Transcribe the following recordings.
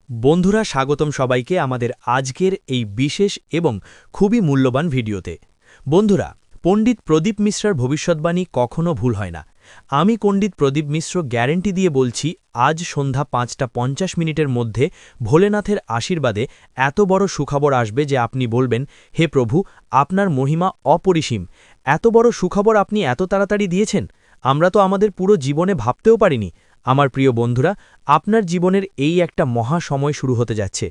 বন্ধুরা স্বাগতম সবাইকে আমাদের আজকের এই বিশেষ এবং খুবই মূল্যবান ভিডিওতে। বন্ধুরা, পণ্ডিত প্রদীপ মিশ্রার ভবিষ্যৎবাণী কখনো ভুল হয় না। আমি পণ্ডিত প্রদীপ মিশ্র গ্যারেন্টি দিয়ে বলছি, আজ সন্ধ্যা ৫টা ৫০ মধ্যে ভোলেনাথের আশীর্বাদে এত বড় সুখবর আসবে যে আপনি বলবেন, হে প্রভু, আপনার মহিমা অপরিসীম। এত বড় সুখবর আপনি এত তাড়াতাড়ি দিয়েছেন, আমরা তো আমাদের পুরো জীবনে ভাবতেও পারিনি। আমার প্রিয় বন্ধুরা, আপনার জীবনের এই একটা মহা সময় শুরু হতে যাচ্ছে।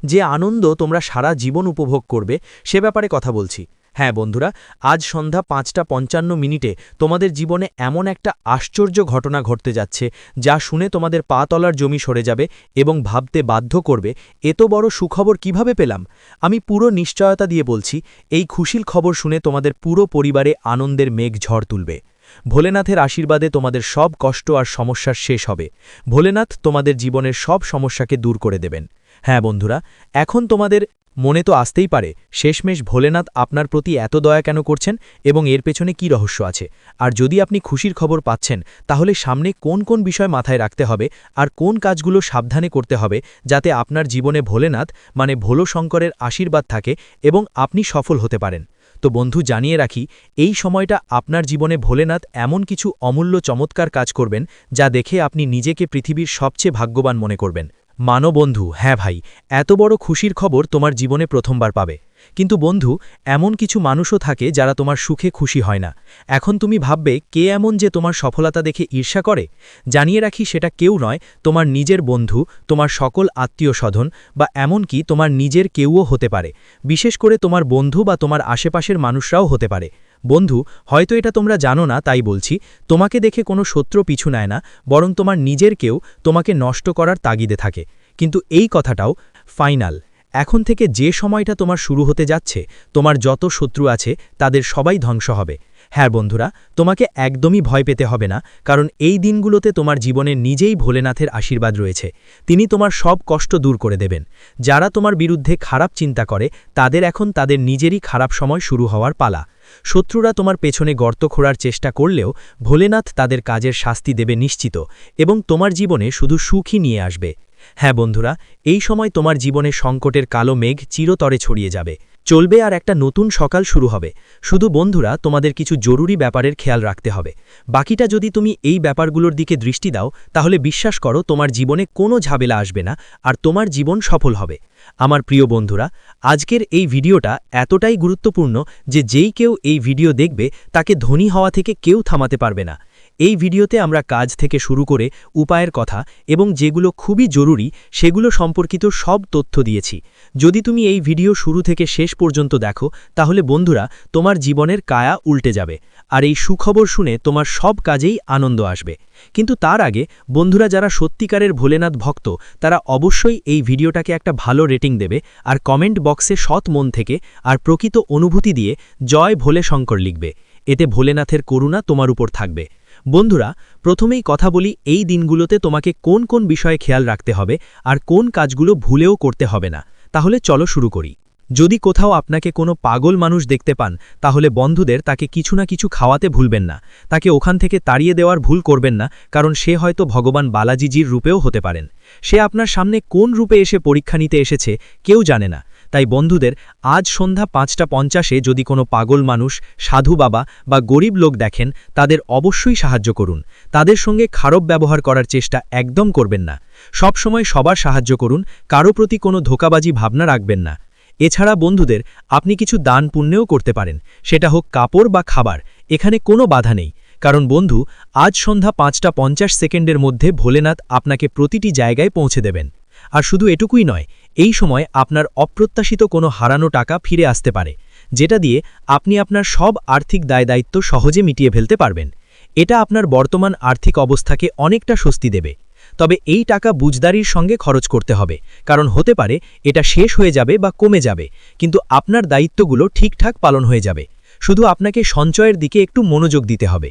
যে আনন্দ তোমরা সারা জীবন উপভোগ করবে সে ব্যাপারে কথা বলছি। হ্যাঁ বন্ধুরা, আজ সন্ধ্যা ৫টা ৫৫ তোমাদের জীবনে এমন একটা আশ্চর্য ঘটনা ঘটতে যাচ্ছে যা শুনে তোমাদের পা তলার জমি সরে যাবে এবং ভাবতে বাধ্য করবে, এত বড় সুখবর কিভাবে পেলাম। আমি পুরো নিশ্চয়তা দিয়ে বলছি, এই খুশির খবর শুনে তোমাদের পুরো পরিবারে আনন্দের মেঘ ঝড় তুলবে। ভোলেনাথের আশীর্বাদে তোমাদের সব কষ্ট আর সমস্যার শেষ হবে। ভোলেনাথ তোমাদের জীবনের সব সমস্যাকে দূর করে দেবেন। হ্যাঁ বন্ধুরা, এখন তোমাদের মনে তো আসতেই পারে, শেষমেশ ভোলেনাথ আপনার প্রতি এত দয়া কেন করছেন এবং এর পেছনে কি রহস্য আছে। আর যদি আপনি খুশির খবর পাচ্ছেন, তাহলে সামনে কোন কোন বিষয় মাথায় রাখতে হবে আর কোন কাজগুলো সাবধানে করতে হবে যাতে আপনার জীবনে ভোলেনাথ মানে ভোলো শঙ্করের আশীর্বাদ থাকে এবং আপনি সফল হতে পারেন। তো বন্ধু, জানিয়ে রাখি, এই সময়টা আপনার জীবনে ভোলেনাথ এমন কিছু অমূল্য চমৎকার কাজ করবেন যা দেখে আপনি নিজেকে পৃথিবীর সবচেয়ে ভাগ্যবান মনে করবেন। মানো বন্ধু, হ্যাঁ ভাই, এত বড় খুশির খবর তোমার জীবনে প্রথমবার পাবে। কিন্তু বন্ধু, এমন কিছু মানুষও থাকে যারা তোমার সুখে খুশি হয় না। এখন তুমি ভাববে, কে এমন যে তোমার সফলতা দেখে ঈর্ষা করে? জানিয়ে রাখি, সেটা কেউ নয়, তোমার নিজের বন্ধু, তোমার সকল আত্মীয় স্বজন বা এমনকি তোমার নিজের কেউও হতে পারে। বিশেষ করে তোমার বন্ধু বা তোমার আশেপাশের মানুষরাও হতে পারে। বন্ধু, হয়তো এটা তোমরা জানো না, তাই বলছি, তোমাকে দেখে কোনো শত্রু পিছু নেয় না, বরং তোমার নিজের কেউ তোমাকে নষ্ট করার তাগিদে থাকে। কিন্তু এই কথাটাও ফাইনাল। এখন থেকে যে সময়টা তোমার শুরু হতে যাচ্ছে, তোমার যত শত্রু আছে তাদের সবাই ধ্বংস হবে। হ্যাঁ বন্ধুরা, তোমাকে একদমই ভয় পেতে হবে না, কারণ এই দিনগুলোতে তোমার জীবনে নিজেই ভোলেনাথের আশীর্বাদ রয়েছে। তিনি তোমার সব কষ্ট দূর করে দেবেন। যারা তোমার বিরুদ্ধে খারাপ চিন্তা করে, তাদের এখন তাদের নিজেরই খারাপ সময় শুরু হওয়ার পালা। শত্রুরা তোমার পেছনে গর্ত খোঁড়ার চেষ্টা করলেও ভোলেনাথ তাদের কাজের শাস্তি দেবে নিশ্চিত, এবং তোমার জীবনে শুধু সুখই নিয়ে আসবে। হ্যাঁ বন্ধুরা, এই সময় তোমার জীবনে সংকটের কালো মেঘ চিরতরে ছড়িয়ে যাবে, চলবে আর একটা নতুন সকাল শুরু হবে। শুধু বন্ধুরা, তোমাদের কিছু জরুরি ব্যাপারের খেয়াল রাখতে হবে। বাকিটা যদি তুমি এই ব্যাপারগুলোর দিকে দৃষ্টি দাও, তাহলে বিশ্বাস করো, তোমার জীবনে কোনো ঝামেলা আসবে না আর তোমার জীবন সফল হবে। আমার প্রিয় বন্ধুরা, আজকের এই ভিডিওটা এতটাই গুরুত্বপূর্ণ যে যেই কেউ এই ভিডিও দেখবে তাকে ধনী হওয়া থেকে কেউ থামাতে পারবে না। এই ভিডিওতে আমরা কাজ থেকে শুরু করে উপায়ের কথা এবং যেগুলো খুবই জরুরি সেগুলো সম্পর্কিত সব তথ্য দিয়েছি। যদি তুমি এই ভিডিও শুরু থেকে শেষ পর্যন্ত দেখো, তাহলে বন্ধুরা, তোমার জীবনের কায়া উল্টে যাবে আর এই সুখবর শুনে তোমার সব কাজেই আনন্দ আসবে। কিন্তু তার আগে বন্ধুরা, যারা সত্যিকারের ভোলেনাথ ভক্ত, তারা অবশ্যই এই ভিডিওটাকে একটা ভালো রেটিং দেবে আর কমেন্ট বক্সে সৎ মন থেকে আর প্রকৃত অনুভূতি দিয়ে জয় ভোলে শঙ্কর লিখবে। এতে ভোলেনাথের করুণা তোমার উপর থাকবে। বন্ধুরা, প্রথমেই কথা বলি, এই দিনগুলোতে তোমাকে কোন কোন বিষয়ে খেয়াল রাখতে হবে আর কোন কাজগুলো ভুলেও করতে হবে না। তাহলে চলো শুরু করি। যদি কোথাও আপনাকে কোনো পাগল মানুষ দেখতে পান, তাহলে বন্ধুদের তাকে কিছু না কিছু খাওয়াতে ভুলবেন না। তাকে ওখান থেকে তাড়িয়ে দেওয়ার ভুল করবেন না, কারণ সে হয়তো ভগবান বালাজিজির রূপেও হতে পারেন। সে আপনার সামনে কোন রূপে এসে পরীক্ষা নিতে এসেছে কেউ জানে না। তাই বন্ধুদের, আজ সন্ধ্যা ৫টা ৫০ যদি কোনো পাগল মানুষ, সাধু বাবা বা গরিব লোক দেখেন, তাদের অবশ্যই সাহায্য করুন। তাদের সঙ্গে খারাপ ব্যবহার করার চেষ্টা একদম করবেন না। সব সময় সবার সাহায্য করুন, কারো প্রতি কোনো ধোঁকাবাজি ভাবনা রাখবেন না। এছাড়া বন্ধুদের, আপনি কিছু দান পুণ্যও করতে পারেন, সেটা হোক কাপড় বা খাবার, এখানে কোনো বাধা নেই। কারণ বন্ধু, আজ সন্ধ্যা ৫টা ৫০ মধ্যে ভোলেনাথ আপনাকে প্রতিটি জায়গায় পৌঁছে দেবেন। আর শুধু এটুকুই নয়, এই সময় আপনার অপ্রত্যাশিত কোনো হারানো টাকা ফিরে আসতে পারে, যেটা দিয়ে আপনি আপনার সব আর্থিক দায়দায়িত্ব সহজে মিটিয়ে ফেলতে পারবেন। এটা আপনার বর্তমান আর্থিক অবস্থাকে অনেকটা স্বস্তি দেবে। তবে এই টাকা বুঝদারির সঙ্গে খরচ করতে হবে, কারণ হতে পারে এটা শেষ হয়ে যাবে বা কমে যাবে, কিন্তু আপনার দায়িত্বগুলো ঠিকঠাক পালন হয়ে যাবে। শুধু আপনাকে সঞ্চয়ের দিকে একটু মনোযোগ দিতে হবে।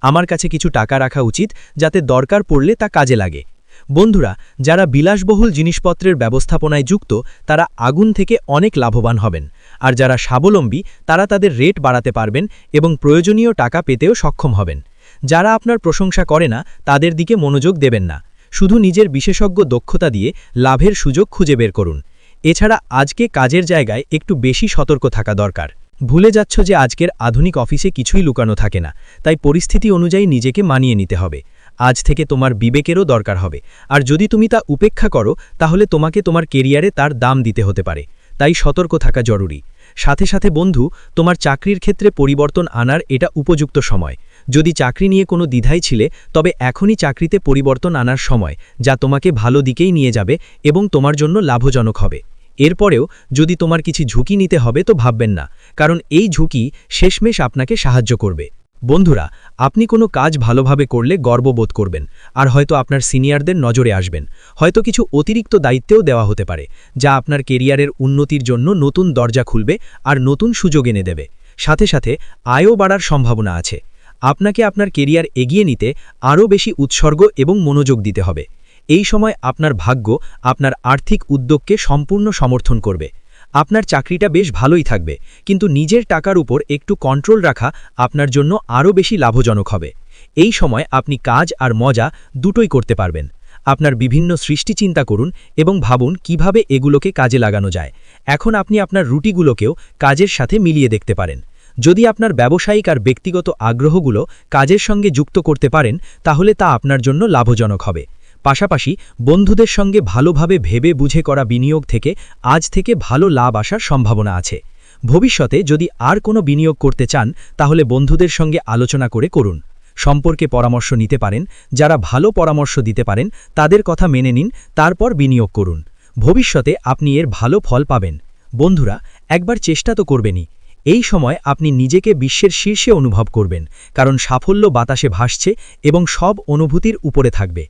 আমার কাছে কিছু টাকা রাখা উচিত, যাতে দরকার পড়লে তা কাজে লাগে। বন্ধুরা, যারা বিলাসবহুল জিনিসপত্রের ব্যবস্থাপনায় যুক্ত, তারা আগুন থেকে অনেক লাভবান হবেন। আর যারা স্বাবলম্বী, তারা তাদের রেট বাড়াতে পারবেন এবং প্রয়োজনীয় টাকা পেতেও সক্ষম হবেন। যারা আপনার প্রশংসা করে না, তাদের দিকে মনোযোগ দেবেন না। শুধু নিজের বিশেষজ্ঞ দক্ষতা দিয়ে লাভের সুযোগ খুঁজে বের করুন। এছাড়া আজকে কাজের জায়গায় একটু বেশি সতর্ক থাকা দরকার। ভুলে যাচ্ছ যে আজকের আধুনিক অফিসে কিছুই লুকানো থাকে না, তাই পরিস্থিতি অনুযায়ী নিজেকে মানিয়ে নিতে হবে। আজ থেকে তোমার বিবেকেরও দরকার হবে, আর যদি তুমি তা উপেক্ষা করো তাহলে তোমাকে তোমার কেরিয়ারে তার দাম দিতে হতে পারে। তাই সতর্ক থাকা জরুরি। সাথে সাথে বন্ধু, তোমার চাকরির ক্ষেত্রে পরিবর্তন আনার এটা উপযুক্ত সময়। যদি চাকরি নিয়ে কোনো দ্বিধায় ছিলে, তবে এখনই চাকরিতে পরিবর্তন আনার সময়, যা তোমাকে ভালো দিকেই নিয়ে যাবে এবং তোমার জন্য লাভজনক হবে। এরপরেও যদি তোমার কিছু ঝুঁকি নিতে হবে তো ভাববেন না, কারণ এই ঝুঁকি শেষমেশ আপনাকে সাহায্য করবে। বন্ধুরা, আপনি কোনো কাজ ভালোভাবে করলে গর্ববোধ করবেন, আর হয়তো আপনার সিনিয়রদের নজরে আসবেন। হয়তো কিছু অতিরিক্ত দায়িত্বও দেওয়া হতে পারে, যা আপনার কেরিয়ারের উন্নতির জন্য নতুন দরজা খুলবে আর নতুন সুযোগ এনে দেবে। সাথে সাথে আয়ও বাড়ার সম্ভাবনা আছে। আপনাকে আপনার কেরিয়ার এগিয়ে নিতে আরও বেশি উৎসর্গ এবং মনোযোগ দিতে হবে। এই সময় আপনার ভাগ্য আপনার আর্থিক উদ্যোগকে সম্পূর্ণ সমর্থন করবে। আপনার চাকরিটা বেশ ভালোই থাকবে, কিন্তু নিজের টাকার উপর একটু কন্ট্রোল রাখা আপনার জন্য আরও বেশি লাভজনক হবে। এই সময় আপনি কাজ আর মজা দুটোই করতে পারবেন। আপনার বিভিন্ন সৃষ্টি চিন্তা করুন এবং ভাবুন কিভাবে এগুলোকে কাজে লাগানো যায়। এখন আপনি আপনার রুটিগুলোকেও কাজের সাথে মিলিয়ে দেখতে পারেন। যদি আপনার ব্যবসায়িক আর ব্যক্তিগত আগ্রহগুলো কাজের সঙ্গে যুক্ত করতে পারেন, তাহলে তা আপনার জন্য লাভজনক হবে। পাশাপাশি বন্ধুদের সঙ্গে ভালোভাবে ভেবে বুঝে করা বিনিয়োগ থেকে আজ থেকে ভালো লাভ আসার সম্ভাবনা আছে। ভবিষ্যতে যদি আর কোনো বিনিয়োগ করতে চান, তাহলে বন্ধুদের সঙ্গে আলোচনা করে করুন। সম্পর্কে পরামর্শ নিতে পারেন, যারা ভালো পরামর্শ দিতে পারেন তাদের কথা মেনে নিন, তারপর বিনিয়োগ করুন। ভবিষ্যতে আপনি এর ভালো ফল পাবেন। বন্ধুরা, একবার চেষ্টা তো করবেনই। এই সময় আপনি নিজেকে বিশ্বের শীর্ষে অনুভব করবেন, কারণ সাফল্য বাতাসে ভাসছে এবং সব অনুভূতির উপরে থাকবে।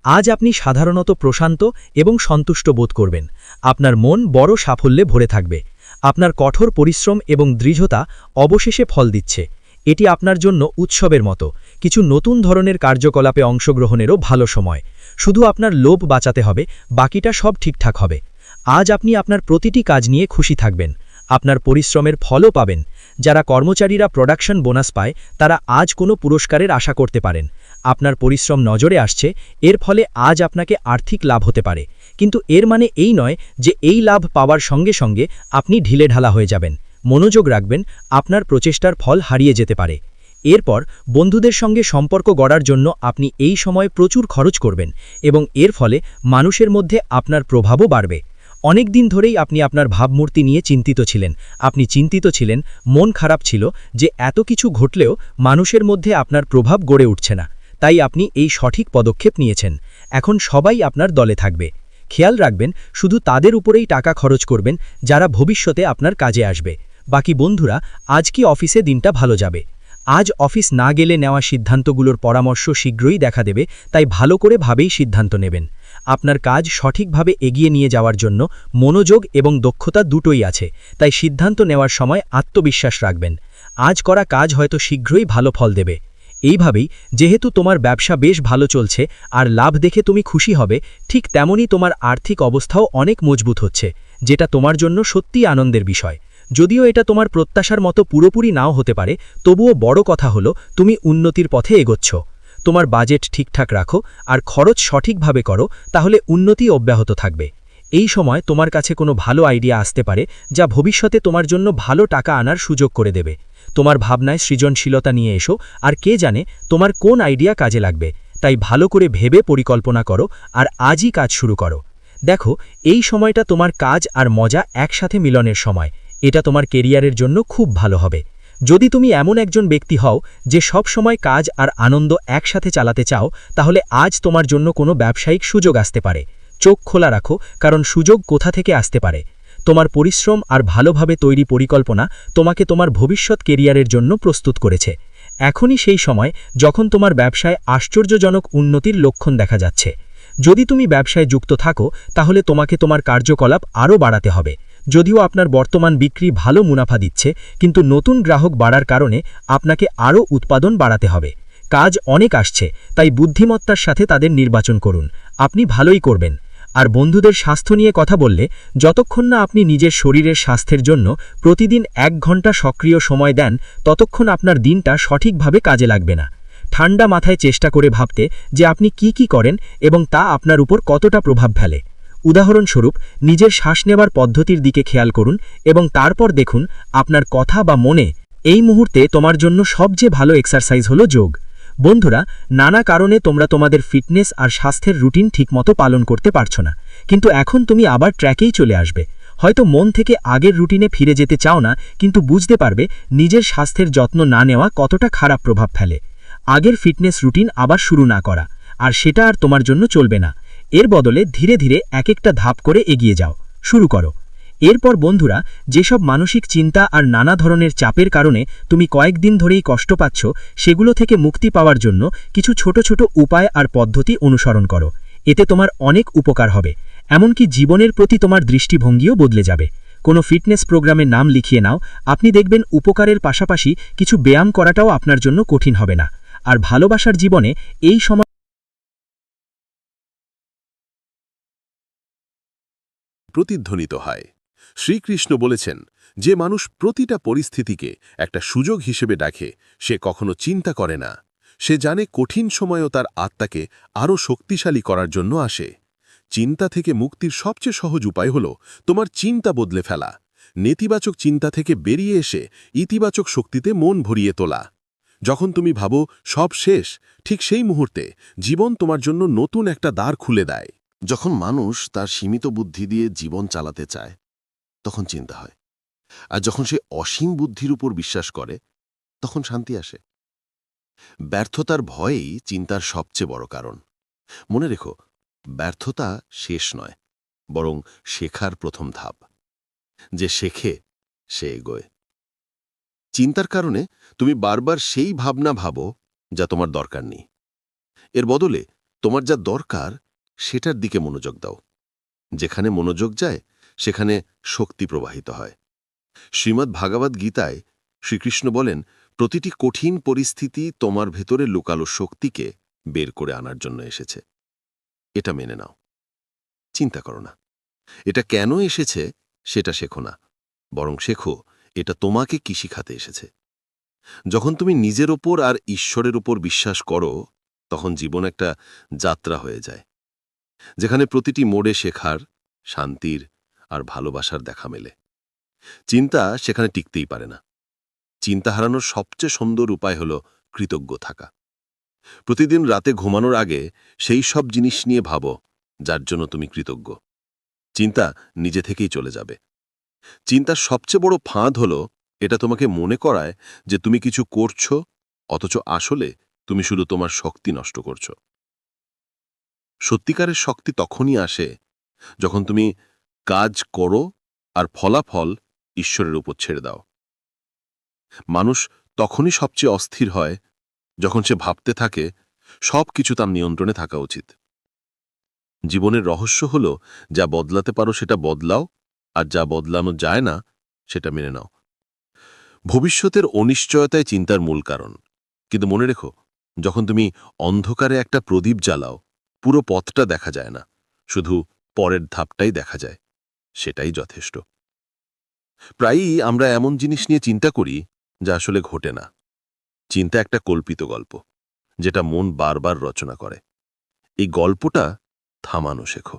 আজ আপনি সাধারণত প্রশান্ত এবং সন্তুষ্ট বোধ করবেন। আপনার মন বড় সাফল্যে ভরে থাকবে। আপনার কঠোর পরিশ্রম এবং দৃঢ়তা অবশেষে ফল দিচ্ছে। এটি আপনার জন্য উৎসবের মতো। কিছু নতুন ধরনের কার্যকলাপে অংশগ্রহণেরও ভালো সময়। শুধু আপনার লোভ বাঁচাতে হবে, বাকিটা সব ঠিকঠাক হবে। আজ আপনি আপনার প্রতিটি কাজ নিয়ে খুশি থাকবেন। আপনার পরিশ্রমের ফলও পাবেন। যারা কর্মচারীরা প্রোডাকশন বোনাস পায়, তারা আজ কোনো পুরস্কারের আশা করতে পারেন। আপনার পরিশ্রম নজরে আসছে, এর ফলে আজ আপনাকে আর্থিক লাভ হতে পারে। কিন্তু এর মানে এই নয় যে এই লাভ পাওয়ার সঙ্গে সঙ্গে আপনি ঢিলেঢালা হয়ে যাবেন। মনোযোগ রাখবেন, আপনার প্রচেষ্টার ফল হারিয়ে যেতে পারে। এরপর বন্ধুদের সঙ্গে সম্পর্ক গড়ার জন্য আপনি এই সময় প্রচুর খরচ করবেন এবং এর ফলে মানুষের মধ্যে আপনার প্রভাবও বাড়বে। অনেক দিন ধরেই আপনি আপনার ভাবমূর্তি নিয়ে চিন্তিত ছিলেন। আপনি চিন্তিত ছিলেন, মন খারাপ ছিল যে এত কিছু ঘটলেও মানুষের মধ্যে আপনার প্রভাব গড়ে উঠছে না। তাই আপনি এই সঠিক পদক্ষেপ নিয়েছেন। এখন সবাই আপনার দলে থাকবে। খেয়াল রাখবেন, শুধু তাদের উপরেই টাকা খরচ করবেন যারা ভবিষ্যতে আপনার কাজে আসবে। বাকি বন্ধুরা, আজ কি অফিসে দিনটা ভালো যাবে? আজ অফিস না গেলে নেওয়া সিদ্ধান্তগুলোর পরামর্শ শীঘ্রই দেখা দেবে, তাই ভালো করে ভাবেই সিদ্ধান্ত নেবেন। আপনার কাজ সঠিকভাবে এগিয়ে নিয়ে যাওয়ার জন্য মনোযোগ এবং দক্ষতা দুটোই আছে, তাই সিদ্ধান্ত নেওয়ার সময় আত্মবিশ্বাস রাখবেন। আজ করা কাজ হয়তো শীঘ্রই ভালো ফল দেবে। এইভাবেই যেহেতু তোমার ব্যবসা বেশ ভালো চলছে আর লাভ দেখে তুমি খুশি হবে, ঠিক তেমনই তোমার আর্থিক অবস্থাও অনেক মজবুত হচ্ছে, যেটা তোমার জন্য সত্যিই আনন্দের বিষয়। যদিও এটা তোমার প্রত্যাশার মতো পুরোপুরি নাও হতে পারে, তবুও বড় কথা হলো তুমি উন্নতির পথে এগোচ্ছ। তোমার বাজেট ঠিকঠাক রাখো আর খরচ সঠিকভাবে করো, তাহলে উন্নতি অব্যাহত থাকবে। এই সময় তোমার কাছে কোনো ভালো আইডিয়া আসতে পারে, যা ভবিষ্যতে তোমার জন্য ভালো টাকা আনার সুযোগ করে দেবে। তোমার ভাবনায় সৃজনশীলতা নিয়ে এসো, আর কে জানে তোমার কোন আইডিয়া কাজে লাগবে। তাই ভালো করে ভেবে পরিকল্পনা করো আর আজই কাজ শুরু করো। দেখো, এই সময়টা তোমার কাজ আর মজা একসাথে মিলনের সময়। এটা তোমার কেরিয়ারের জন্য খুব ভালো হবে। যদি তুমি এমন একজন ব্যক্তি হও যে সব সময় কাজ আর আনন্দ একসাথে চালাতে চাও, তাহলে আজ তোমার জন্য কোনো ব্যবসায়িক সুযোগ আসতে পারে। চোখ খোলা রাখো, কারণ সুযোগ কোথা থেকে আসতে পারে। তোমার পরিশ্রম আর ভালোভাবে তৈরি পরিকল্পনা তোমাকে তোমার ভবিষ্যৎ কেরিয়ারের জন্য প্রস্তুত করেছে। এখনই সেই সময় যখন তোমার ব্যবসায় আশ্চর্যজনক উন্নতির লক্ষণ দেখা যাচ্ছে। যদি তুমি ব্যবসায় যুক্ত থাকো, তাহলে তোমাকে তোমার কার্যকলাপ আরও বাড়াতে হবে। যদিও আপনার বর্তমান বিক্রি ভালো মুনাফা দিচ্ছে, কিন্তু নতুন গ্রাহক বাড়ার কারণে আপনাকে আরও উৎপাদন বাড়াতে হবে। কাজ অনেক আসছে, তাই বুদ্ধিমত্তার সাথে তাদের নির্বাচন করুন। আপনি ভালোই করবেন। আর বন্ধুদের স্বাস্থ্য নিয়ে কথা বললে, যতক্ষণ না আপনি নিজের শরীরের স্বাস্থ্যের জন্য প্রতিদিন 1 ঘন্টা সক্রিয় সময় দেন, ততক্ষণ আপনার দিনটা সঠিকভাবে কাজে লাগবে না। ঠান্ডা মাথায় চেষ্টা করে ভাবতে যে আপনি কি করেন এবং তা আপনার উপর কতটা প্রভাব ফেলে। উদাহরণস্বরূপ, নিজের শ্বাস নেবার পদ্ধতির দিকে খেয়াল করুন এবং তারপর দেখুন আপনার কথা বা মনে এই মুহূর্তে তোমার জন্য সবচেয়ে ভালো এক্সারসাইজ হলো যোগ। বন্ধুরা, নানা কারণে তোমরা তোমাদের ফিটনেস আর স্বাস্থ্যের রুটিন ঠিকমতো পালন করতে পারছো না, কিন্তু এখন তুমি আবার ট্র্যাকেই চলে আসবে। হয়তো মন থেকে আগের রুটিনে ফিরে যেতে চাও না, কিন্তু বুঝতে পারবে নিজের স্বাস্থ্যের যত্ন না নেওয়া কতটা খারাপ প্রভাব ফেলে। আগের ফিটনেস রুটিন আবার শুরু না করা, আর সেটা আর তোমার জন্য চলবে না। এর বদলে ধীরে ধীরে এক একটা ধাপ করে এগিয়ে যাও, শুরু করো। এরপর বন্ধুরা, যেসব মানসিক চিন্তা আর নানা ধরনের চাপের কারণে তুমি কয়েকদিন ধরেই কষ্ট পাচ্ছ, সেগুলো থেকে মুক্তি পাওয়ার জন্য কিছু ছোট ছোট উপায় আর পদ্ধতি অনুসরণ করো। এতে তোমার অনেক উপকার হবে, এমনকি জীবনের প্রতি তোমার দৃষ্টিভঙ্গিও বদলে যাবে। কোনো ফিটনেস প্রোগ্রামের নাম লিখিয়ে নাও, আপনি দেখবেন উপকারের পাশাপাশি কিছু ব্যায়াম করাটাও আপনার জন্য কঠিন হবে না। আর ভালোবাসার জীবনে এই সময় প্রতিধ্বনিত হয়। শ্রীকৃষ্ণ বলেছেন, যে মানুষ প্রতিটা পরিস্থিতিকে একটা সুযোগ হিসেবে দেখে, সে কখনো চিন্তা করে না। সে জানে কঠিন সময়ও তার আত্মাকে আরও শক্তিশালী করার জন্য আসে। চিন্তা থেকে মুক্তির সবচেয়ে সহজ উপায় হল তোমার চিন্তা বদলে ফেলা। নেতিবাচক চিন্তা থেকে বেরিয়ে এসে ইতিবাচক শক্তিতে মন ভরিয়ে তোলা। যখন তুমি ভাবো সব শেষ, ঠিক সেই মুহূর্তে জীবন তোমার জন্য নতুন একটা দ্বার খুলে দেয়। যখন মানুষ তার সীমিত বুদ্ধি দিয়ে জীবন চালাতে চায়, তখন চিন্তা হয়। আর যখন সে অসীম বুদ্ধির উপর বিশ্বাস করে, তখন শান্তি আসে। ব্যর্থতার ভয়েই চিন্তার সবচেয়ে বড় কারণ। মনে রেখো, ব্যর্থতা শেষ নয়, বরং শেখার প্রথম ধাপ। যে শেখে সে এগোয়। চিন্তার কারণে তুমি বারবার সেই ভাবনা ভাবো যা তোমার দরকার নেই। এর বদলে তোমার যা দরকার সেটার দিকে মনোযোগ দাও। যেখানে মনোযোগ যায়, সেখানে শক্তি প্রবাহিত হয়। শ্রীমদ্ ভাগবত গীতায় শ্রীকৃষ্ণ বলেন, প্রতিটি কঠিন পরিস্থিতি তোমার ভেতরে লুকালো শক্তিকে বের করে আনার জন্য এসেছে। এটা মেনে নাও। চিন্তা করো না এটা কেন এসেছে, সেটা শেখো না, বরং শেখো এটা তোমাকে কি শিখাতে এসেছে। যখন তুমি নিজের ওপর আর ঈশ্বরের ওপর বিশ্বাস করো, তখন জীবন একটা যাত্রা হয়ে যায়, যেখানে প্রতিটি মোড়ে শেখার, শান্তির আর ভালোবাসার দেখা মেলে। চিন্তা সেখানে টিকতেই পারে না। চিন্তা হারানোর সবচেয়ে সুন্দর উপায় হল কৃতজ্ঞ থাকা। প্রতিদিন রাতে ঘুমানোর আগে সেই সব জিনিস নিয়ে ভাবো যার জন্য তুমি কৃতজ্ঞ। চিন্তা নিজে থেকেই চলে যাবে। চিন্তার সবচেয়ে বড় ফাঁদ হল এটা তোমাকে মনে করায় যে তুমি কিছু করছো, অথচ আসলে তুমি শুধু তোমার শক্তি নষ্ট করছো। সত্যিকারের শক্তি তখনই আসে যখন তুমি কাজ করো আর ফলাফল ঈশ্বরের উপর ছেড়ে দাও। মানুষ তখনই সবচেয়ে অস্থির হয় যখন সে ভাবতে থাকে সব কিছু তার নিয়ন্ত্রণে থাকা উচিত। জীবনের রহস্য হল, যা বদলাতে পারো সেটা বদলাও, আর যা বদলানো যায় না সেটা মেনে নাও। ভবিষ্যতের অনিশ্চয়তায় চিন্তার মূল কারণ। কিন্তু মনে রেখো, যখন তুমি অন্ধকারে একটা প্রদীপ জ্বালাও, পুরো পথটা দেখা যায় না, শুধু পরের ধাপটাই দেখা যায়। সেটাই যথেষ্ট। প্রায়ই আমরা এমন জিনিস নিয়ে চিন্তা করি যা আসলে ঘটে না। চিন্তা একটা কল্পিত গল্প, যেটা মন বারবার রচনা করে। এই গল্পটা থামানো শেখো।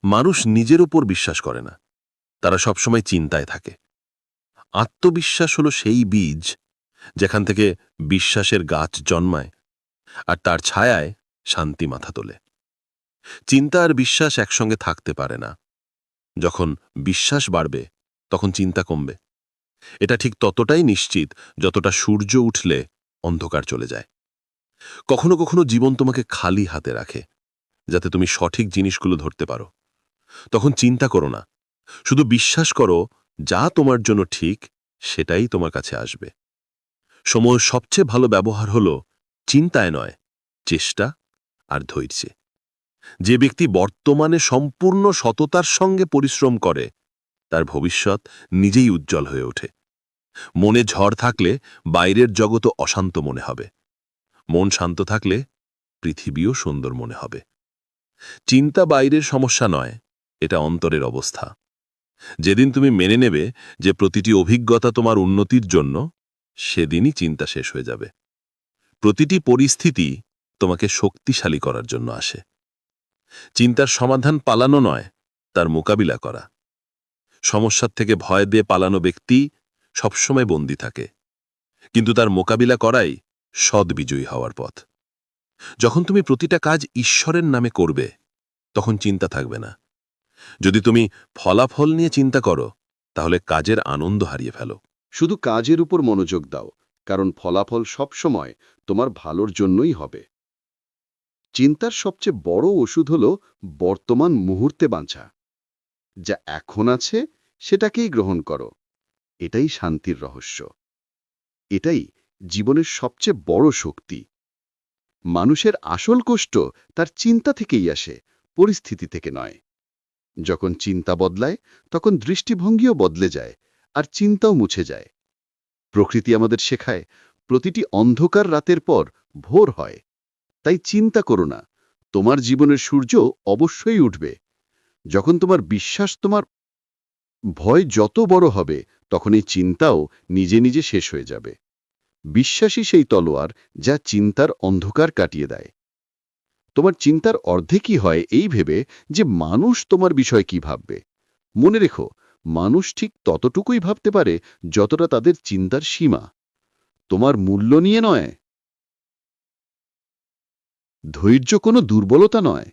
মানুষ নিজের উপর বিশ্বাস করে না, তারা সবসময় চিন্তায় থাকে। আত্মবিশ্বাস হলো সেই বীজ যেখান থেকে বিশ্বাসের গাছ জন্মায়, আর তার ছায়ায় শান্তি মাথা তোলে। চিন্তা আর বিশ্বাস একসঙ্গে থাকতে পারে না। যখন বিশ্বাস বাড়বে, তখন চিন্তা কমবে। এটা ঠিক ততটাই নিশ্চিত যতটা সূর্য উঠলে অন্ধকার চলে যায়। কখনো কখনো জীবন তোমাকে খালি হাতে রাখে, যাতে তুমি সঠিক জিনিসগুলো ধরতে পারো। তখন চিন্তা করো না, শুধু বিশ্বাস করো যা তোমার জন্য ঠিক সেটাই তোমার কাছে আসবে। সময়ের সবচেয়ে ভালো ব্যবহার হলো চিন্তায় নয়, চেষ্টা আর ধৈর্যে। যে ব্যক্তি বর্তমানে সম্পূর্ণ সততার সঙ্গে পরিশ্রম করে, তার ভবিষ্যৎ নিজেই উজ্জ্বল হয়ে ওঠে। মনে ঝড় থাকলে বাইরের জগৎও অশান্ত মনে হবে। মন শান্ত থাকলে পৃথিবীও সুন্দর মনে হবে। চিন্তা বাইরের সমস্যা নয়, এটা অন্তরের অবস্থা। যেদিন তুমি মেনে নেবে যে প্রতিটি অভিজ্ঞতা তোমার উন্নতির জন্য, সেদিনই চিন্তা শেষ হয়ে যাবে। প্রতিটি পরিস্থিতি তোমাকে শক্তিশালী করার জন্য আসে। চিন্তার সমাধান পালানো নয়, তার মোকাবিলা করা। সমস্যার থেকে ভয় দিয়ে পালানো ব্যক্তি সবসময় বন্দী থাকে, কিন্তু তার মোকাবিলা করাই সদ্বিজয়ী হওয়ার পথ। যখন তুমি প্রতিটা কাজ ঈশ্বরের নামে করবে, তখন চিন্তা থাকবে না। যদি তুমি ফলাফল নিয়ে চিন্তা করো, তাহলে কাজের আনন্দ হারিয়ে ফেলো। শুধু কাজের উপর মনোযোগ দাও, কারণ ফলাফল সবসময় তোমার ভালোর জন্যই হবে। চিন্তার সবচেয়ে বড় ওষুধ হল বর্তমান মুহূর্তে বাঁচা। যা এখন আছে সেটাকেই গ্রহণ করো। এটাই শান্তির রহস্য। এটাই জীবনের সবচেয়ে বড় শক্তি। মানুষের আসল কষ্ট তার চিন্তা থেকেই আসে, পরিস্থিতি থেকে নয়। যখন চিন্তা বদলায়, তখন দৃষ্টিভঙ্গিও বদলে যায়, আর চিন্তাও মুছে যায়। প্রকৃতি আমাদের শেখায়, প্রতিটি অন্ধকার রাতের পর ভোর হয়। তাই চিন্তা করো না, তোমার জীবনের সূর্য অবশ্যই উঠবে। যখন তোমার বিশ্বাস, তোমার ভয় যত বড় হবে, তখন এই চিন্তাও নিজে নিজে শেষ হয়ে যাবে। বিশ্বাসই সেই তলোয়ার যা চিন্তার অন্ধকার কাটিয়ে দেয়। তোমার চিন্তার অর্ধে কি হয় এই ভেবে যে মানুষ তোমার বিষয় কি ভাববে। মনে রেখো, মানুষ ঠিক ততটুকুই ভাবতে পারে যতটা তাদের চিন্তার সীমা। তোমার মূল্য নিয়ে নয়। ধৈর্য কোনো দুর্বলতা নয়,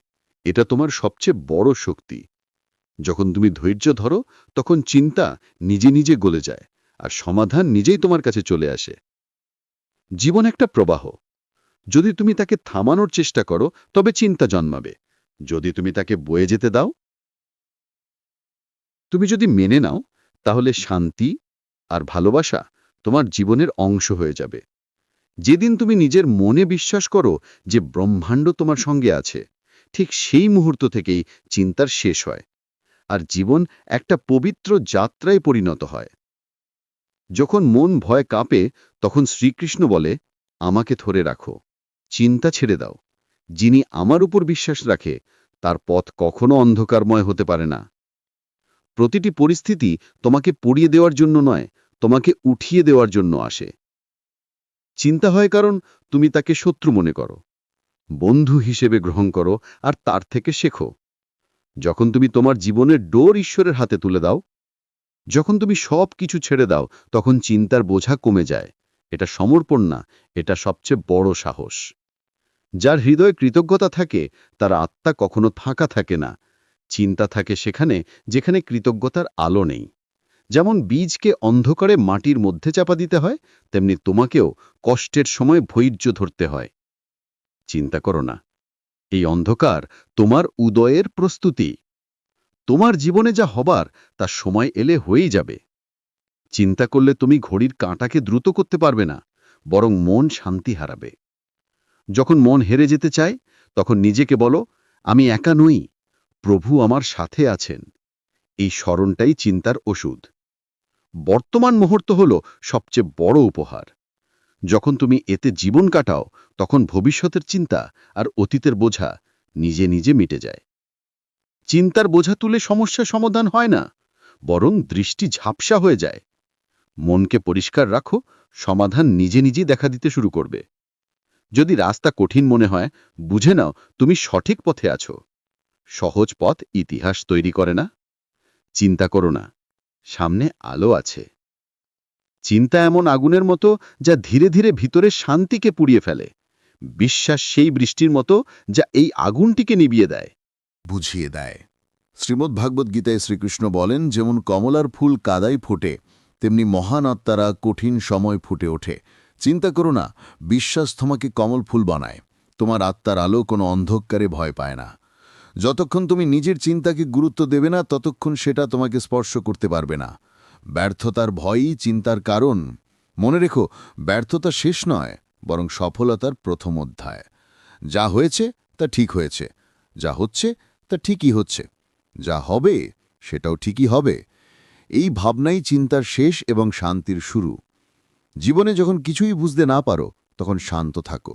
এটা তোমার সবচেয়ে বড় শক্তি। যখন তুমি ধৈর্য ধরো, তখন চিন্তা নিজে নিজে গলে যায়, আর সমাধান নিজেই তোমার কাছে চলে আসে। জীবন একটা প্রবাহ। যদি তুমি তাকে থামানোর চেষ্টা করো, তবে চিন্তা জন্মাবে। যদি তুমি তাকে বয়ে যেতে দাও, তুমি যদি মেনে নাও, তাহলে শান্তি আর ভালোবাসা তোমার জীবনের অংশ হয়ে যাবে। যেদিন তুমি নিজের মনে বিশ্বাস করো যে ব্রহ্মাণ্ড তোমার সঙ্গে আছে, ঠিক সেই মুহূর্ত থেকেই চিন্তার শেষ হয়, আর জীবন একটা পবিত্র যাত্রায় পরিণত হয়। যখন মন ভয় কাঁপে, তখন শ্রীকৃষ্ণ বলে, আমাকে ধরে রাখো, চিন্তা ছেড়ে দাও। যিনি আমার উপর বিশ্বাস রাখে, তার পথ কখনো অন্ধকারময় হতে পারে না। প্রতিটি পরিস্থিতি তোমাকে পড়িয়ে দেওয়ার জন্য নয়, তোমাকে উঠিয়ে দেওয়ার জন্য আসে। চিন্তা হয় কারণ তুমি তাকে শত্রু মনে করো, বন্ধু হিসেবে গ্রহণ করো, আর তার থেকে শেখো। যখন তুমি তোমার জীবনের ডোর ঈশ্বরের হাতে তুলে দাও, যখন তুমি সব কিছু ছেড়ে দাও, তখন চিন্তার বোঝা কমে যায়। এটা সমর্পণ না, এটা সবচেয়ে বড় সাহস। যার হৃদয়ে কৃতজ্ঞতা থাকে, তার আত্মা কখনো ফাঁকা থাকে না। চিন্তা থাকে সেখানে যেখানে কৃতজ্ঞতার আলো নেই। যেমন বীজকে অন্ধকারে মাটির মধ্যে চাপা দিতে হয়, তেমনি তোমাকেও কষ্টের সময় ধৈর্য ধরতে হয়। চিন্তা করো না, এই অন্ধকার তোমার উদয়ের প্রস্তুতি। তোমার জীবনে যা হবার তা সময় এলে হয়েই যাবে। চিন্তা করলে তুমি ঘড়ির কাঁটাকে দ্রুত করতে পারবে না, বরং মন শান্তি হারাবে। যখন মন হেরে যেতে চায়, তখন নিজেকে বলো, আমি একা নই, প্রভু আমার সাথে আছেন। এই স্মরণটাই চিন্তার ওষুধ। বর্তমান মুহূর্ত হল সবচেয়ে বড় উপহার। যখন তুমি এতে জীবন কাটাও, তখন ভবিষ্যতের চিন্তা আর অতীতের বোঝা নিজে নিজে মিটে যায়। চিন্তার বোঝা তুলে সমস্যার সমাধান হয় না, বরং দৃষ্টি ঝাপসা হয়ে যায়। মনকে পরিষ্কার রাখো, সমাধান নিজে নিজেই দেখা দিতে শুরু করবে। যদি রাস্তা কঠিন মনে হয়, বুঝে নাও তুমি সঠিক পথে আছো। সহজ পথ ইতিহাস তৈরি করে না। চিন্তা করো না, সামনে আলো আছে। চিন্তা এমন আগুনের মতো যা ধীরে ধীরে ভিতরে শান্তিকে পুড়িয়ে ফেলে। বিশ্বাস সেই বৃষ্টির মতো যা এই আগুনটিকে নিভিয়ে দেয়। বুঝিয়ে দেয়। শ্রীমদ্ভাগবত গীতায় শ্রীকৃষ্ণ বলেন, যেমন কমলার ফুল কাদায় ফোটে, তেমনি মহান আত্মারা কঠিন সময় ফুটে ওঠে। চিন্তা করো না, বিশ্বাস তোমাকে কমল ফুল বানায়। তোমার আত্মার আলো কোনো অন্ধকারে ভয় পায় না। যতক্ষণ তুমি নিজের চিন্তাকে গুরুত্ব দেবে না, ততক্ষণ সেটা তোমাকে স্পর্শ করতে পারবে না। ব্যর্থতার ভয়ই চিন্তার কারণ। মনে রেখো, ব্যর্থতা শেষ নয়, বরং সফলতার প্রথম অধ্যায়। যা হয়েছে তা ঠিক হয়েছে, যা হচ্ছে তা ঠিকই হচ্ছে, যা হবে সেটাও ঠিকই হবে। এই ভাবনাই চিন্তার শেষ এবং শান্তির শুরু। জীবনে যখন কিছুই বুঝতে না পারো, তখন শান্ত থাকো।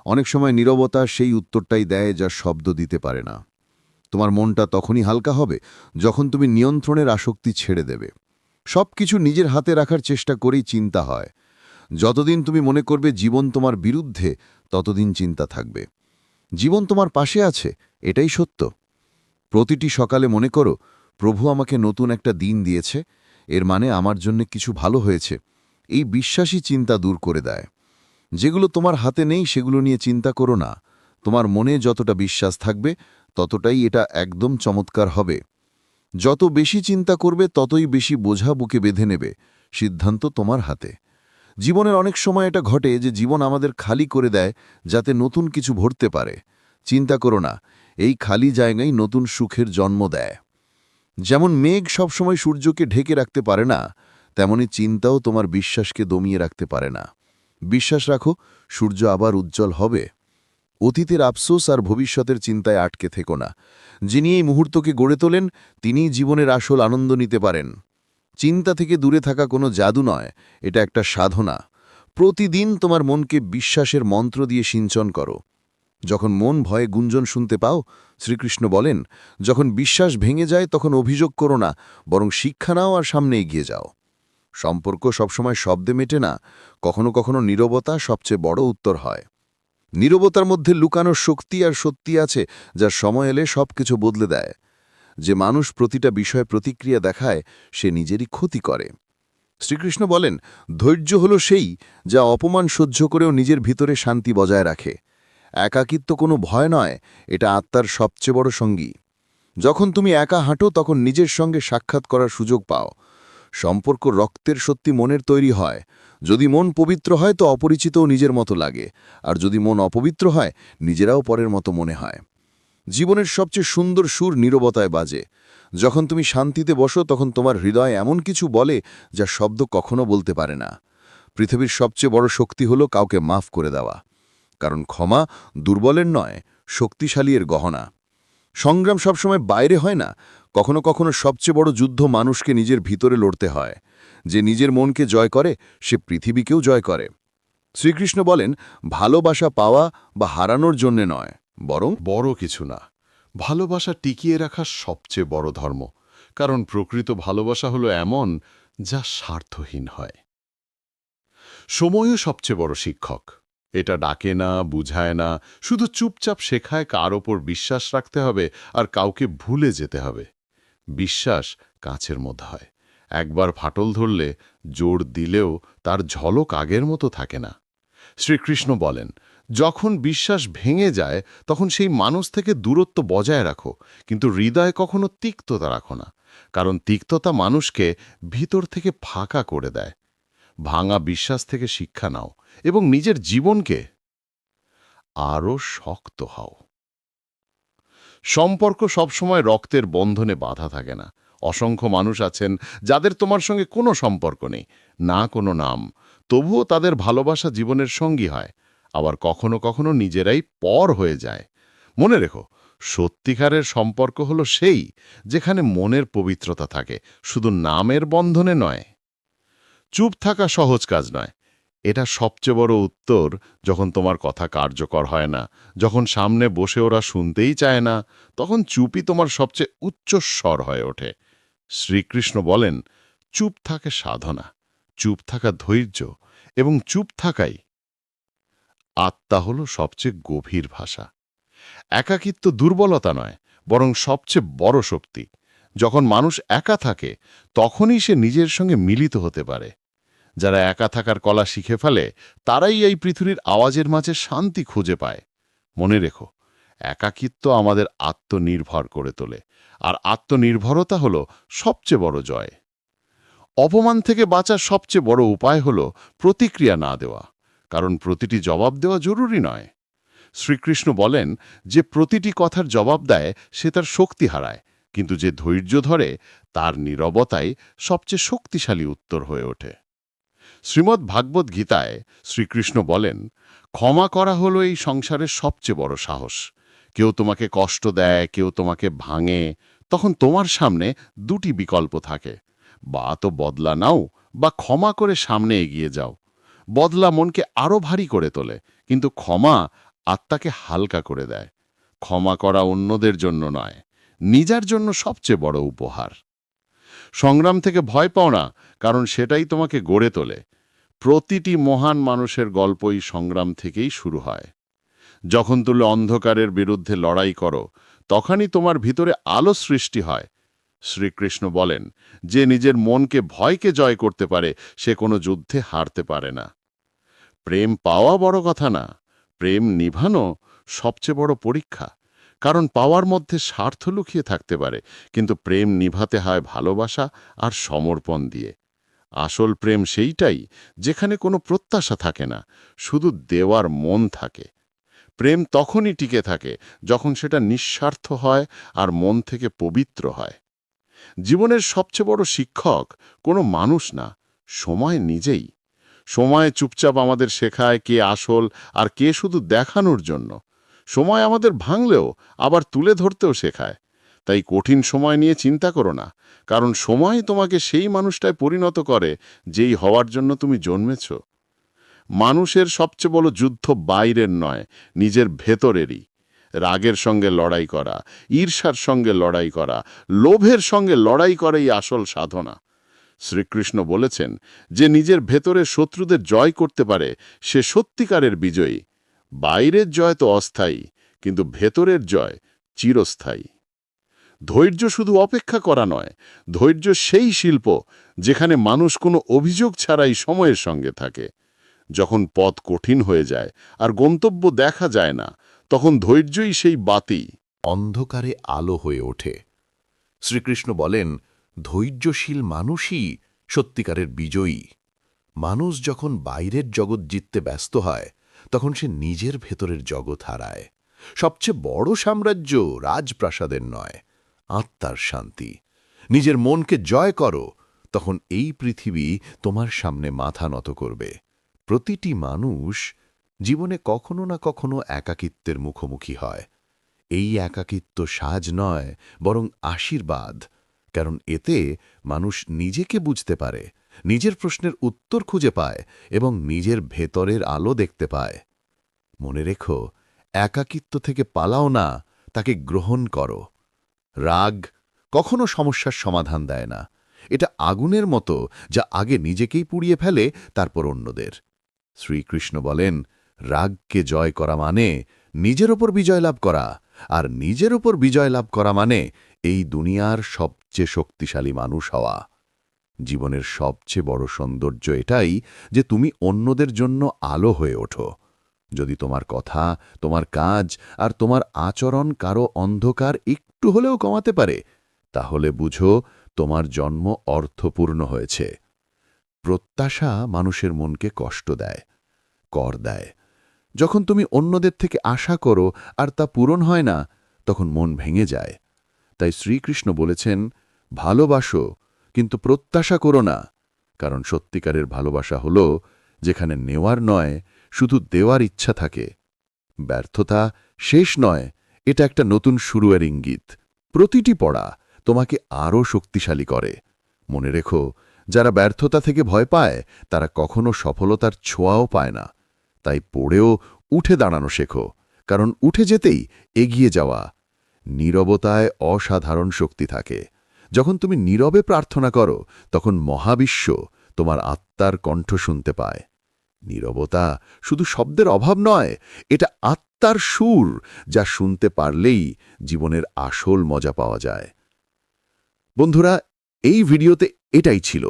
অনেক সময় নীরবতা সেই উত্তরটাই দেয় যা শব্দ দিতে পারে না। তোমার মনটা তখনই হালকা হবে যখন তুমি নিয়ন্ত্রণের আসক্তি ছেড়ে দেবে। সব কিছু নিজের হাতে রাখার চেষ্টা করেই চিন্তা হয়। যতদিন তুমি মনে করবে জীবন তোমার বিরুদ্ধে, ততদিন চিন্তা থাকবে। জীবন তোমার পাশে আছে, এটাই সত্য। প্রতিটি সকালে মনে করো, প্রভু আমাকে নতুন একটা দিন দিয়েছে, এর মানে আমার জন্য কিছু ভালো হয়েছে। এই বিশ্বাসী চিন্তা দূর করে দেয়। যেগুলো তোমার হাতে নেই সেগুলো নিয়ে চিন্তা করো না। তোমার মনে যতটা বিশ্বাস থাকবে, ততটাই এটা একদম চমৎকার হবে। যত বেশি চিন্তা করবে, ততই বেশি বোঝা বুকে বেঁধে নেবে। সিদ্ধান্ত তোমার হাতে। জীবনের অনেক সময় এটা ঘটে যে জীবন আমাদের খালি করে দেয়, যাতে নতুন কিছু ভরতে পারে। চিন্তা করো না, এই খালি জায়গায় নতুন সুখের জন্ম দেয়। যেমন মেঘ সবসময় সূর্যকে ঢেকে রাখতে পারে না, তেমনি চিন্তাও তোমার বিশ্বাসকে দমিয়ে রাখতে পারে না। বিশ্বাস রাখো, সূর্য আবার উজ্জ্বল হবে। অতীতের আফসোস আর ভবিষ্যতের চিন্তায় আটকে থেকো না। যিনি এই মুহূর্তকে গড়ে তোলেন, তিনিই জীবনের আসল আনন্দ নিতে পারেন। চিন্তা থেকে দূরে থাকা কোনো জাদু নয়, এটা একটা সাধনা। প্রতিদিন তোমার মনকে বিশ্বাসের মন্ত্র দিয়ে সিঞ্চন করো। যখন মন ভয়ে গুঞ্জন শুনতে পাও, শ্রীকৃষ্ণ বলেন, যখন বিশ্বাস ভেঙে যায় তখন অভিযোগ করো না, বরং শিক্ষা নাও আর সামনে এগিয়ে যাও। সম্পর্ক সবসময় শব্দে মেটে না, কখনো কখনো নীরবতা সবচেয়ে বড় উত্তর হয়। নীরবতার মধ্যে লুকানো শক্তি আর সত্যি আছে, যা সময় এলে সবকিছু বদলে দেয়। যে মানুষ প্রতিটা বিষয়ে প্রতিক্রিয়া দেখায়, সে নিজেরই ক্ষতি করে। শ্রীকৃষ্ণ বলেন, ধৈর্য হল সেই, যা অপমান সহ্য করেও নিজের ভিতরে শান্তি বজায় রাখে। একাকিত্ব কোনো ভয় নয়, এটা আত্মার সবচেয়ে বড় সঙ্গী। যখন তুমি একা হাঁটো, তখন নিজের সঙ্গে সাক্ষাৎ করার সুযোগ পাও। সম্পর্ক রক্তের সত্যি মনের তৈরি হয়। যদি মন পবিত্র হয় তো অপরিচিতও নিজের মতো লাগে, আর যদি মন অপবিত্র হয়, নিজেরাও পরের মতো মনে হয়। জীবনের সবচেয়ে সুন্দর সুর নীরবতায় বাজে। যখন তুমি শান্তিতে বসো, তখন তোমার হৃদয় এমন কিছু বলে যা শব্দ কখনো বলতে পারে না। পৃথিবীর সবচেয়ে বড় শক্তি হলো কাউকে মাফ করে দেওয়া। কারণ ক্ষমা দুর্বলের নয়, শক্তিশালীর গহনা। সংগ্রাম সবসময় বাইরে হয় না, কখনো কখনো সবচেয়ে বড় যুদ্ধ মানুষকে নিজের ভিতরে লড়তে হয়। যে নিজের মনকে জয় করে, সে পৃথিবীকেও জয় করে। শ্রীকৃষ্ণ বলেন, ভালোবাসা পাওয়া বা হারানোর জন্যে নয়, বরং বড় কিছু না, ভালোবাসা টিকিয়ে রাখা সবচেয়ে বড় ধর্ম। কারণ প্রকৃত ভালোবাসা হলো এমন, যা স্বার্থহীন হয়। সময়ও সবচেয়ে বড় শিক্ষক। এটা ডাকে না, বুঝায় না, শুধু চুপচাপ শেখায় কার ওপর বিশ্বাস রাখতে হবে আর কাউকে ভুলে যেতে হবে। বিশ্বাস কাঁচের মধ্যে হয়, একবার ফাটল ধরলে জোর দিলেও তার ঝলক আগের মতো থাকে না। শ্রীকৃষ্ণ বলেন, যখন বিশ্বাস ভেঙে যায় তখন সেই মানুষ থেকে দূরত্ব বজায় রাখো, কিন্তু হৃদয়ে কখনো তিক্ততা রাখো না। কারণ তিক্ততা মানুষকে ভিতর থেকে ফাঁকা করে দেয়। ভাঙা বিশ্বাস থেকে শিক্ষা নাও এবং নিজের জীবনকে আরও শক্ত হও। সম্পর্ক সবসময় রক্তের বন্ধনে বাঁধা থাকে না। অসংখ্য মানুষ আছেন যাদের তোমার সঙ্গে কোনো সম্পর্ক নেই, না কোনো নাম, তবুও তাদের ভালোবাসা জীবনের সঙ্গী হয়। আবার কখনো কখনো নিজেরাই পর হয়ে যায়। মনে রেখো, সত্যিকারের সম্পর্ক হলো সেই, যেখানে মনের পবিত্রতা থাকে, শুধু নামের বন্ধনে নয়। চুপ থাকা সহজ কাজ নয়। এটা সবচেয়ে বড় উত্তর যখন তোমার কথা কার্যকর হয় না, যখন সামনে বসে ওরা শুনতেই চায় না, তখন চুপই তোমার সবচেয়ে উচ্চ স্বর হয়ে ওঠে। শ্রীকৃষ্ণ বলেন, চুপ থাকে সাধনা, চুপ থাকা ধৈর্য, এবং চুপ থাকাই আত্মা হল সবচেয়ে গভীর ভাষা। একাকিত্ব দুর্বলতা নয়, বরং সবচেয়ে বড় শক্তি। যখন মানুষ একা থাকে, তখনই সে নিজের সঙ্গে মিলিত হতে পারে। যারা একা থাকার কলা শিখে ফেলে, তারাই এই পৃথিবীর আওয়াজের মাঝে শান্তি খুঁজে পায়। মনে রেখো, একাকিত্ব আমাদের আত্মনির্ভর করে তোলে, আর আত্মনির্ভরতা হল সবচেয়ে বড় জয়। অপমান থেকে বাঁচার সবচেয়ে বড় উপায় হল প্রতিক্রিয়া না দেওয়া, কারণ প্রতিটি জবাব দেওয়া জরুরি নয়। শ্রীকৃষ্ণ বলেন, যে প্রতিটি কথার জবাব দেয় সে তার শক্তি হারায়, কিন্তু যে ধৈর্য ধরে তার নীরবতাই সবচেয়ে শক্তিশালী উত্তর হয়ে ওঠে। শ্রীমদ্ ভাগবত গীতায় শ্রীকৃষ্ণ বলেন, ক্ষমা করা হলো এই সংসারের সবচেয়ে বড় সাহস। কেউ তোমাকে কষ্ট দেয়, কেউ তোমাকে ভাঙে, তখন তোমার সামনে দুটি বিকল্প থাকে। বা তো বদলা নাও, বা ক্ষমা করে সামনে এগিয়ে যাও। বদলা মনকে আরও ভারী করে তোলে, কিন্তু ক্ষমা আত্মাকে হালকা করে দেয়। ক্ষমা করা অন্যদের জন্য নয়, নিজের জন্য সবচেয়ে বড় উপহার। সংগ্রাম থেকে ভয় পাও না, কারণ সেটাই তোমাকে গড়ে তোলে। প্রতিটি মহান মানুষের গল্পই সংগ্রাম থেকেই শুরু হয়। যখন তুমি অন্ধকারের বিরুদ্ধে লড়াই করো, তখনই তোমার ভিতরে আলো সৃষ্টি হয়। শ্রীকৃষ্ণ বলেন, যে নিজের মনকে ভয়কে জয় করতে পারে সে কোনো যুদ্ধে হারতে পারে না। প্রেম পাওয়া বড় কথা না, প্রেম নিভানো সবচেয়ে বড় পরীক্ষা। কারণ পাওয়ার মধ্যে স্বার্থ লুকিয়ে থাকতে পারে, কিন্তু প্রেম নিভাতে হয় ভালোবাসা আর সমর্পণ দিয়ে। আসল প্রেম সেইটাই যেখানে কোনো প্রত্যাশা থাকে না, শুধু দেওয়ার মন থাকে। প্রেম তখনই টিকে থাকে যখন সেটা নিঃস্বার্থ হয় আর মন থেকে পবিত্র হয়। জীবনের সবচেয়ে বড় শিক্ষক কোনো মানুষ না, সময় নিজেই। সময় চুপচাপ আমাদের শেখায় কে আসল আর কে শুধু দেখানোর জন্য। সময় আমাদের ভাঙলেও আবার তুলে ধরতেও শেখায়। তাই কঠিন সময় নিয়ে চিন্তা করো না, কারণ সময় তোমাকে সেই মানুষটায় পরিণত করে যেই হওয়ার জন্য তুমি জন্মেছ। মানুষের সবচেয়ে বড় যুদ্ধ বাইরের নয়, নিজের ভেতরেরই। রাগের সঙ্গে লড়াই করা, ঈর্ষার সঙ্গে লড়াই করা, লোভের সঙ্গে লড়াই করাই আসল সাধনা। শ্রীকৃষ্ণ বলেছেন, যে নিজের ভেতরে শত্রুদের জয় করতে পারে সে সত্যিকারের বিজয়ী। বাইরের জয় তো অস্থায়ী, কিন্তু ভেতরের জয় চিরস্থায়ী। ধৈর্য শুধু অপেক্ষা করা নয়, ধৈর্য সেই শিল্প যেখানে মানুষ কোনো অভিযোগ ছাড়াই সময়ের সঙ্গে থাকে। যখন পথ কঠিন হয়ে যায় আর গন্তব্য দেখা যায় না, তখন ধৈর্যই সেই বাতি অন্ধকারে আলো হয়ে ওঠে। শ্রীকৃষ্ণ বলেন, ধৈর্যশীল মানুষই সত্যিকারের বিজয়ী। মানুষ যখন বাইরের জগৎ জিততে ব্যস্ত হয়, তখন সে নিজের ভেতরের জগৎ হারায়। সবচেয়ে বড় সাম্রাজ্য রাজপ্রাসাদের নয়, আত্মার শান্তি। নিজের মনকে জয় করো, তখন এই পৃথিবী তোমার সামনে মাথা নত করবে। প্রতিটি মানুষ জীবনে কখনো না কখনো একাকিত্বের মুখোমুখি হয়। এই একাকিত্ব সাজ নয়, বরং আশীর্বাদ। কারণ এতে মানুষ নিজেকে বুঝতে পারে, নিজের প্রশ্নের উত্তর খুঁজে পায় এবং নিজের ভেতরের আলো দেখতে পায়। মনে রেখো, একাকিত্ব থেকে পালাও না, তাকে গ্রহণ করো। রাগ কখনো সমস্যার সমাধান দেয় না। এটা আগুনের মতো, যা আগে নিজেকেই পুড়িয়ে ফেলে, তারপর অন্যদের। শ্রীকৃষ্ণ বলেন, রাগকে জয় করা মানে নিজের ওপর বিজয় লাভ করা, আর নিজের ওপর বিজয় লাভ করা মানে এই দুনিয়ার সবচেয়ে শক্তিশালী মানুষ হওয়া। জীবনের সবচেয়ে বড় সৌন্দর্য এটাই যে তুমি অন্যদের জন্য আলো হয়ে ওঠো। যদি তোমার কথা, তোমার কাজ আর তোমার আচরণ কারো অন্ধকার একটু হলেও কমাতে পারে, তাহলে বুঝো তোমার জন্ম অর্থপূর্ণ হয়েছে। প্রত্যাশা মানুষের মনকে কষ্ট দেয়, কর দেয়। যখন তুমি অন্যদের থেকে আশা করো আর তা পূরণ হয় না, তখন মন ভেঙে যায়। তাই শ্রীকৃষ্ণ বলেছেন, ভালোবাসো কিন্তু প্রত্যাশা করো না। কারণ সত্যিকারের ভালোবাসা হল যেখানে নেওয়ার নয়, শুধু দেওয়ার ইচ্ছা থাকে। ব্যর্থতা শেষ নয়, এটা একটা নতুন শুরুয়ের ইঙ্গিত। প্রতিটি পড়া তোমাকে আরও শক্তিশালী করে। মনে রেখো, যারা ব্যর্থতা থেকে ভয় পায় তারা কখনো সফলতার ছোঁয়াও পায় না। তাই পড়েও উঠে দাঁড়ানো শেখো, কারণ উঠে যেতেই এগিয়ে যাওয়া। নীরবতায় অসাধারণ শক্তি থাকে। যখন তুমি নীরবে প্রার্থনা করো, তখন মহাবিশ্ব তোমার আত্মার কণ্ঠ শুনতে পায়। নীরবতা শুধু শব্দের অভাব নয়, এটা আত্মার সুর, যা শুনতে পারলেই জীবনের আসল মজা পাওয়া যায়। বন্ধুরা, এই ভিডিওতে এটাই ছিল।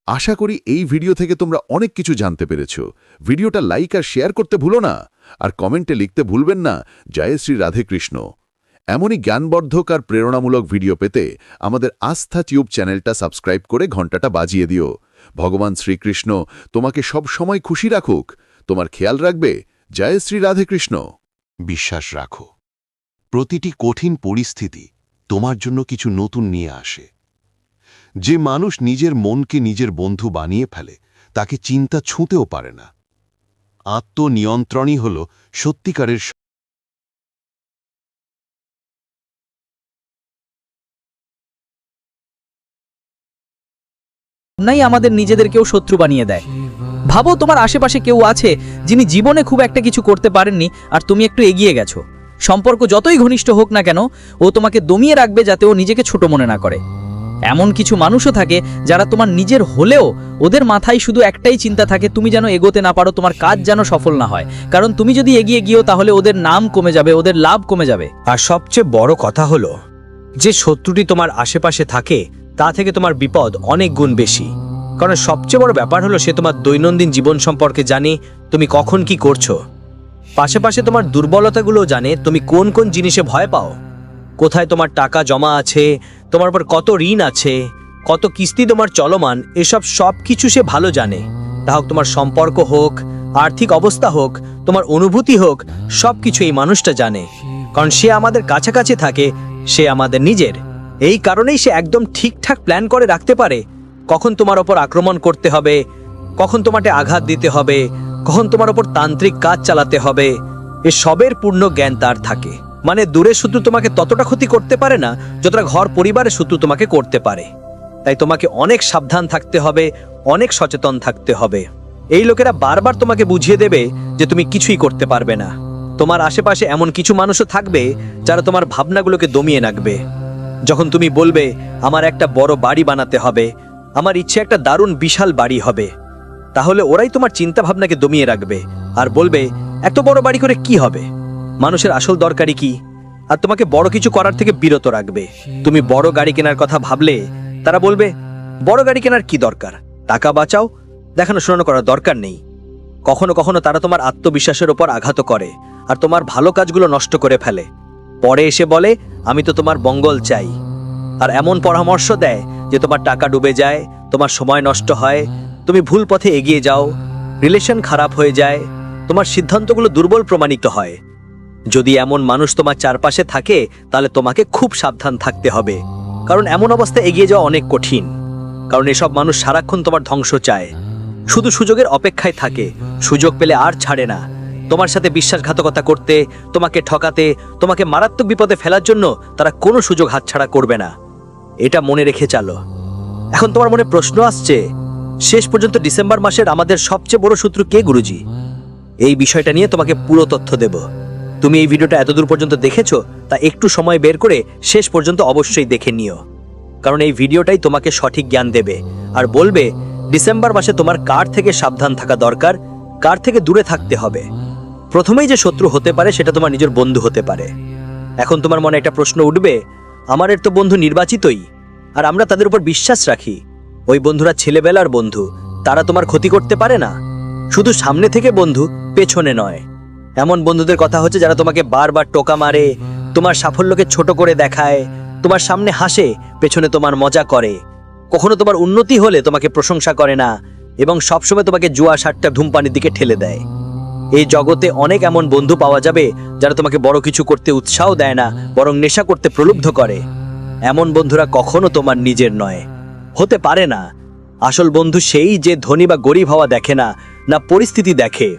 আশা করি এই ভিডিও থেকে তোমরা অনেক কিছু জানতে পেরেছ। ভিডিওটা লাইক আর শেয়ার করতে ভুলো না, আর কমেন্টে লিখতে ভুলবেন না, জয় শ্রী রাধে কৃষ্ণ। এমনই জ্ঞানবর্ধক আর প্রেরণামূলক ভিডিও পেতে আমাদের আস্থা টিউব চ্যানেলটা সাবস্ক্রাইব করে ঘন্টাটা বাজিয়ে দিও। ভগবান শ্রীকৃষ্ণ তোমাকে সব সময় খুশি রাখুক। তোমার খেয়াল রাখবে। জয় শ্রী রাধে কৃষ্ণ। বিশ্বাস রাখো, প্রতিটি কঠিন পরিস্থিতি তোমার জন্য কিছু নতুন নিয়ে আসে। যে মানুষ নিজের মনকে নিজের বন্ধু বানিয়ে ফেলে, তাকে চিন্তা ছুঁতেও পারে না। আত্মনিয়ন্ত্রণই হল সত্যিকারের নাই আমাদের নিজেদেরকেও শত্রু বানিয়ে দেয়। ভাবো, তোমার আশেপাশে কেউ আছে যিনি জীবনে খুব একটা কিছু করতে পারেননি, আর তুমি একটু এগিয়ে গেছো। সম্পর্ক যতই ঘনিষ্ঠ হোক না কেন, ও তোমাকে দমিয়ে রাখবে যাতে ও নিজেকে ছোট মনে না করে। এমন কিছু মানুষও থাকে যারা তোমার নিজের হলেও ওদের মাথায় শুধু একটাই চিন্তা থাকে, তুমি যেন এগোতে না পারো, তোমার কাজ যেন সফল না হয়। কারণ তুমি যদি এগিয়ে গিয়েও তাহলে ওদের নাম কমে যাবে, ওদের লাভ কমে যাবে। আর সবচেয়ে বড় কথা হলো যে শত্রুটি তোমার আশেপাশে থাকে তা থেকে তোমার বিপদ অনেক গুণ বেশি। কারণ সবচেয়ে বড় ব্যাপার হলো সে তোমার দৈনন্দিন জীবন সম্পর্কে জানে, তুমি কখন কি করছো। পাশে তোমার দুর্বলতাগুলো জানে, তুমি কোন কোন জিনিসে ভয় পাও, কোথায় তোমার টাকা জমা আছে, তোমার উপর কত ঋণ আছে, কত কিস্তি তোমার চলমান, এসব সব কিছু সে ভালো জানে। তা হোক তোমার সম্পর্ক হোক, আর্থিক অবস্থা হোক, তোমার অনুভূতি হোক, সব কিছু এই মানুষটা জানে। কারণ সে আমাদের কাছাকাছি থাকে, সে আমাদের নিজের। এই কারণেই সে একদম ঠিকঠাক প্ল্যান করে রাখতে পারে কখন তোমার ওপর আক্রমণ করতে হবে, কখন তোমাকে আঘাত দিতে হবে, কখন তোমার ওপর তান্ত্রিক কাজ চালাতে হবে। এ সবের পূর্ণ জ্ঞান তার থাকে। মানে দূরের শত্রু তোমাকে ততটা ক্ষতি করতে পারে না যতটা ঘর পরিবারের শত্রু তোমাকে করতে পারে। তাই তোমাকে অনেক সাবধান থাকতে হবে, অনেক সচেতন থাকতে হবে। এই লোকেরা বারবার তোমাকে বুঝিয়ে দেবে যে তুমি কিছুই করতে পারবে না। তোমার আশেপাশে এমন কিছু মানুষও থাকবে যারা তোমার ভাবনাগুলোকে দমিয়ে রাখবে। যখন তুমি বলবে আমার একটা বড় বাড়ি বানাতে হবে, আমার ইচ্ছে একটা দারুণ বিশাল বাড়ি হবে, তাহলে ওরাই তোমার চিন্তা ভাবনাকে দমিয়ে রাখবে আর বলবে এত বড় বাড়ি করে কি হবে, মানুষের আসল দরকারই কি, আর তোমাকে বড় কিছু করার থেকে বিরত রাখবে। তুমি বড় গাড়ি কেনার কথা ভাবলে তারা বলবে বড় গাড়ি কেনার কি দরকার, টাকা বাঁচাও, দেখানো শোনানো করার দরকার নেই। কখনো কখনো তারা তোমার আত্মবিশ্বাসের উপর আঘাত করে আর তোমার ভালো কাজগুলো নষ্ট করে ফেলে। পরে এসে বলে আমি তো তোমার মঙ্গল চাই, আর এমন পরামর্শ দেয় যে তোমার টাকা ডুবে যায়, তোমার সময় নষ্ট হয়, তুমি ভুল পথে এগিয়ে যাও, রিলেশন খারাপ হয়ে যায়, তোমার সিদ্ধান্তগুলো দুর্বল প্রমাণিত হয়। যদি এমন মানুষ তোমার চারপাশে থাকে তাহলে তোমাকে খুব সাবধান থাকতে হবে। কারণ এমন অবস্থায় এগিয়ে যাওয়া অনেক কঠিন। কারণ এসব মানুষ সারাক্ষণ তোমার ধ্বংস চায়, শুধু সুযোগের অপেক্ষায় থাকে, সুযোগ পেলে আর ছাড়ে না। তোমার সাথে বিশ্বাসঘাতকতা করতে, তোমাকে ঠকাতে, তোমাকে মারাত্মক বিপদে ফেলার জন্য তারা কোনো সুযোগ হাতছাড়া করবে না। এটা মনে রেখে চালো। এখন তোমার মনে প্রশ্ন আসছে, শেষ পর্যন্ত ডিসেম্বর মাসের আমাদের সবচেয়ে বড় শত্রু কে গুরুজি? এই বিষয়টা নিয়ে তোমাকে পুরো তথ্য দেব। তুমি এই ভিডিওটা এতদূর পর্যন্ত দেখেছো, তা একটু সময় বের করে শেষ পর্যন্ত অবশ্যই দেখে নিও। কারণ এই ভিডিওটাই তোমাকে সঠিক জ্ঞান দেবে আর বলবে ডিসেম্বর মাসে তোমার কার থেকে সাবধান থাকা দরকার, কার থেকে দূরে থাকতে হবে। প্রথমেই যে শত্রু হতে পারে সেটা তোমার নিজের বন্ধু হতে পারে। এখন তোমার মনে একটা প্রশ্ন উঠবে, আমাদের তো বন্ধু নির্বাচিতই, আর আমরা তাদের উপর বিশ্বাস রাখি। ওই বন্ধুরা ছেলেবেলার বন্ধু, তারা তোমার ক্ষতি করতে পারে না। শুধু সামনে থেকে বন্ধু, পেছনে নয়। এমন বন্ধুদের কথা হচ্ছে যারা তোমাকে বারবার টোকা মারে, তোমার সাফল্যকে ছোট করে দেখায়, তোমার সামনে হাসে, পেছনে তোমার মজা করে, কখনো তোমার উন্নতি হলে তোমাকে প্রশংসা করে না, এবং সবসময় তোমাকে জুয়া সাট্টা ধূমপানের দিকে ঠেলে দেয়। এই জগতে অনেক এমন বন্ধু পাওয়া যাবে যারা তোমাকে বড় কিছু করতে উৎসাহ দেয় না, বরং নেশা করতে প্রলুব্ধ করে। এমন বন্ধুরা কখনো তোমার নিজের নয়, হতে পারে না। আসল বন্ধু সেই যে ধনী বা গরিব হওয়া দেখে না, না পরিস্থিতি দেখে।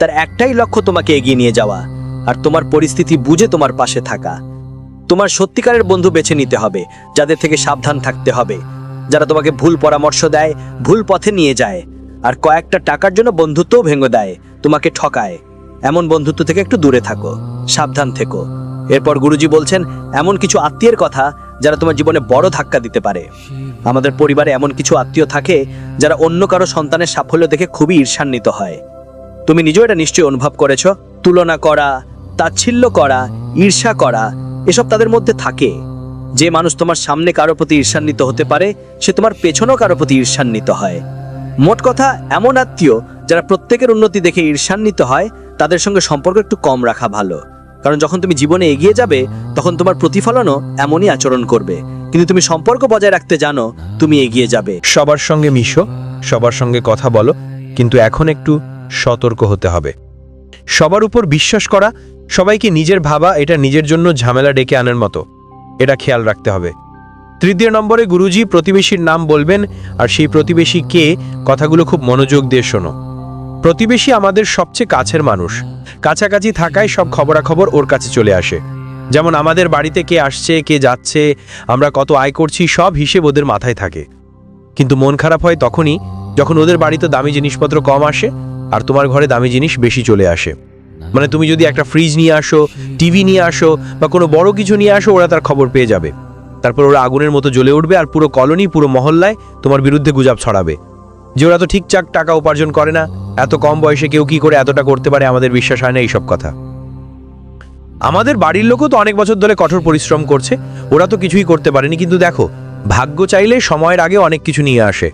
তার একটাই লক্ষ্য তোমাকে এগিয়ে নিয়ে যাওয়া, আর তোমার পরিস্থিতি বুঝে তোমার পাশে থাকা। তোমার সত্যিকারের বন্ধু বেছে নিতে হবে, যাদের থেকে সাবধান থাকতে হবে, যারা তোমাকে ভুল পরামর্শ দেয়, ভুল পথে নিয়ে যায়, আর কয়েকটা টাকার জন্য বন্ধুত্বও ভেঙে দেয়, তোমাকে ঠকায়। এমন বন্ধুত্ব থেকে একটু দূরে থাকো, সাবধান থেকো। এরপর গুরুজি বলছেন এমন কিছু আত্মীয়ের কথা যারা তোমার জীবনে বড় ধাক্কা দিতে পারে। আমাদের পরিবারে এমন কিছু আত্মীয় থাকে যারা অন্য কারো সন্তানের সাফল্য দেখে খুবই ঈর্ষান্বিত হয়। তুমি নিজেও এটা নিশ্চয়ই অনুভব করেছো। তুলনা করা, তাচ্ছিল্য করা, ঈর্ষা করা, এসব তাদের মধ্যে থাকে। যে মানুষ তোমার সামনে কারো প্রতি ঈর্ষান্বিত হতে পারে, সে তোমার পেছনেও কারো প্রতি ঈর্ষান্বিত হয়। মোট কথা, এমন আত্মীয় যারা প্রত্যেকের উন্নতি দেখে ঈর্ষান্বিত হয়, তাদের সঙ্গে সম্পর্ক একটু কম রাখা ভালো। কারণ যখন তুমি জীবনে এগিয়ে যাবে তখন তোমার প্রতিফলনও এমনই আচরণ করবে। কিন্তু তুমি সম্পর্ক বজায় রাখতে জানো, তুমি এগিয়ে যাবে। সবার সঙ্গে মিশো, সবার সঙ্গে কথা বলো, কিন্তু এখন একটু সতর্ক হতে হবে। সবার উপর বিশ্বাস করা, সবাইকে নিজের ভাবা, এটা নিজের জন্য ঝামেলা ডেকে আনার মতো, এটা খেয়াল রাখতে হবে। তৃতীয় নম্বরে গুরুজি প্রতিবেশীর নাম বলবেন, আর সেই প্রতিবেশী কে, কথাগুলো খুব মনোযোগ দিয়ে শোনো। প্রতিবেশী আমাদের সবচেয়ে কাছের মানুষ, কাছাকাছি থাকায় সব খবরাখবর ওর কাছে চলে আসে। যেমন আমাদের বাড়িতে কে আসছে, কে যাচ্ছে, আমরা কত আয় করছি, সব হিসেব ওদের মাথায় থাকে। কিন্তু মন খারাপ হয় তখনই যখন ওদের বাড়িতে দামি জিনিসপত্র কম আসে আর তোমার ঘরে দামি জিনিস বেশি চলে আসে। মানে তুমি যদি একটা ফ্রিজ নিয়ে আসো, টিভি নিয়ে আসো, বা কোনো বড় কিছু নিয়ে আসো, ওরা তার খবর পেয়ে যাবে। তারপর ওরা আগুনের মতো জ্বলে উঠবে আর পুরো কলোনি, পুরো মহল্লায় তোমার বিরুদ্ধে গুজব ছড়াবে যে ওরা তো ঠিকঠাক টাকা উপার্জন করে না, এত কম বয়সে কেউ কি করে এতটা করতে পারে, আমাদের বিশ্বাস হয় না এইসব কথা। আমাদের বাড়ির লোকও তো অনেক বছর ধরে কঠোর পরিশ্রম করছে, ওরা তো কিছুই করতে পারেনি। কিন্তু দেখো, ভাগ্য চাইলে সময়ের আগে অনেক কিছু নিয়ে আসে,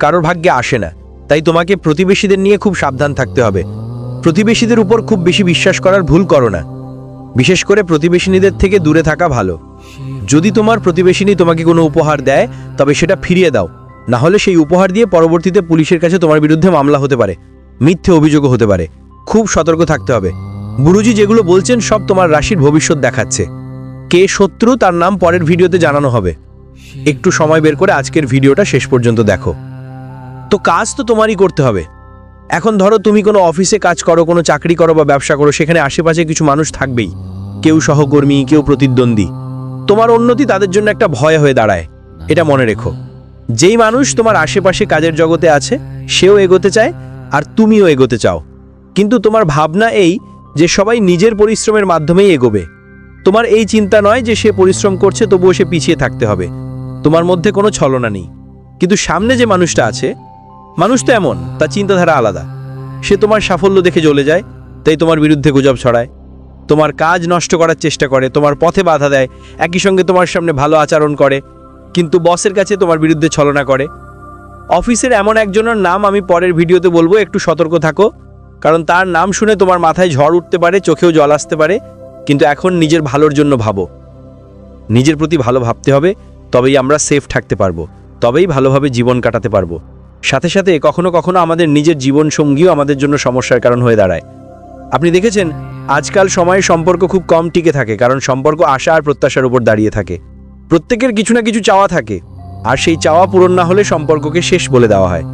কারোর ভাগ্যে আসে না। তাই তোমাকে প্রতিবেশীদের নিয়ে খুব সাবধান থাকতে হবে। প্রতিবেশীদের উপর খুব বেশি বিশ্বাস করার ভুল করো না, বিশেষ করে প্রতিবেশিনীদের থেকে দূরে থাকা ভালো। যদি তোমার প্রতিবেশিনী তোমাকে কোনো উপহার দেয় তবে সেটা ফিরিয়ে দাও, না হলে সেই উপহার দিয়ে পরবর্তীতে পুলিশের কাছে তোমার বিরুদ্ধে মামলা হতে পারে, মিথ্যে অভিযোগও হতে পারে। খুব সতর্ক থাকতে হবে। গুরুজি যেগুলো বলছেন সব তোমার রাশির ভবিষ্যৎ দেখাচ্ছে। কে শত্রু তার নাম পরের ভিডিওতে জানানো হবে। একটু সময় বের করে আজকের ভিডিওটা শেষ পর্যন্ত দেখো। তো কাজ তো তোমারই করতে হবে। এখন ধরো তুমি কোনো অফিসে কাজ করো, কোনো চাকরি করো বা ব্যবসা করো, সেখানে আশেপাশে কিছু মানুষ থাকবেই, কেউ সহকর্মী, কেউ প্রতিদ্বন্দ্বী। তোমার উন্নতি তাদের জন্য একটা ভয় হয়ে দাঁড়ায়, এটা মনে রেখো। যেই মানুষ তোমার আশেপাশে কাজের জগতে আছে সেও এগোতে চায় আর তুমিও এগোতে চাও, কিন্তু তোমার ভাবনা এই যে সবাই নিজের পরিশ্রমের মাধ্যমেই এগোবে। তোমার এই চিন্তা নয় যে সে পরিশ্রম করছে তবুও সে পিছিয়ে থাকতে হবে। তোমার মধ্যে কোনো ছলনা নেই। কিন্তু সামনে যে মানুষটা আছে, মানুষ তো এমন, তার চিন্তাধারা আলাদা। সে তোমার সাফল্য দেখে জ্বলে যায়, তাই তোমার বিরুদ্ধে গুজব ছড়ায়, তোমার কাজ নষ্ট করার চেষ্টা করে, তোমার পথে বাধা দেয়, একই সঙ্গে তোমার সামনে ভালো আচরণ করে, কিন্তু বসের কাছে তোমার বিরুদ্ধে ছলনা করে। অফিসের এমন একজনের নাম আমি পরের ভিডিওতে বলবো, একটু সতর্ক থাকো, কারণ তার নাম শুনে তোমার মাথায় ঝড় উঠতে পারে, চোখেও জল আসতে পারে। কিন্তু এখন নিজের ভালোর জন্য ভাবো, নিজের প্রতি ভালো ভাবতে হবে, তবেই আমরা সেফ থাকতে পারবো, তবেই ভালোভাবে জীবন কাটাতে পারবো। সাথে সাথে কখনো কখনো আমাদের নিজের জীবন সঙ্গীও আমাদের জন্য সমস্যার কারণ হয়ে দাঁড়ায়। আপনি দেখেছেন আজকাল সময়ে সম্পর্ক খুব কম টিকে থাকে, কারণ সম্পর্ক আশা আর প্রত্যাশার উপর দাঁড়িয়ে থাকে। প্রত্যেকের কিছু না কিছু চাওয়া থাকে, আর সেই চাওয়া পূরণ না হলে সম্পর্ককে শেষ বলে দেওয়া হয়।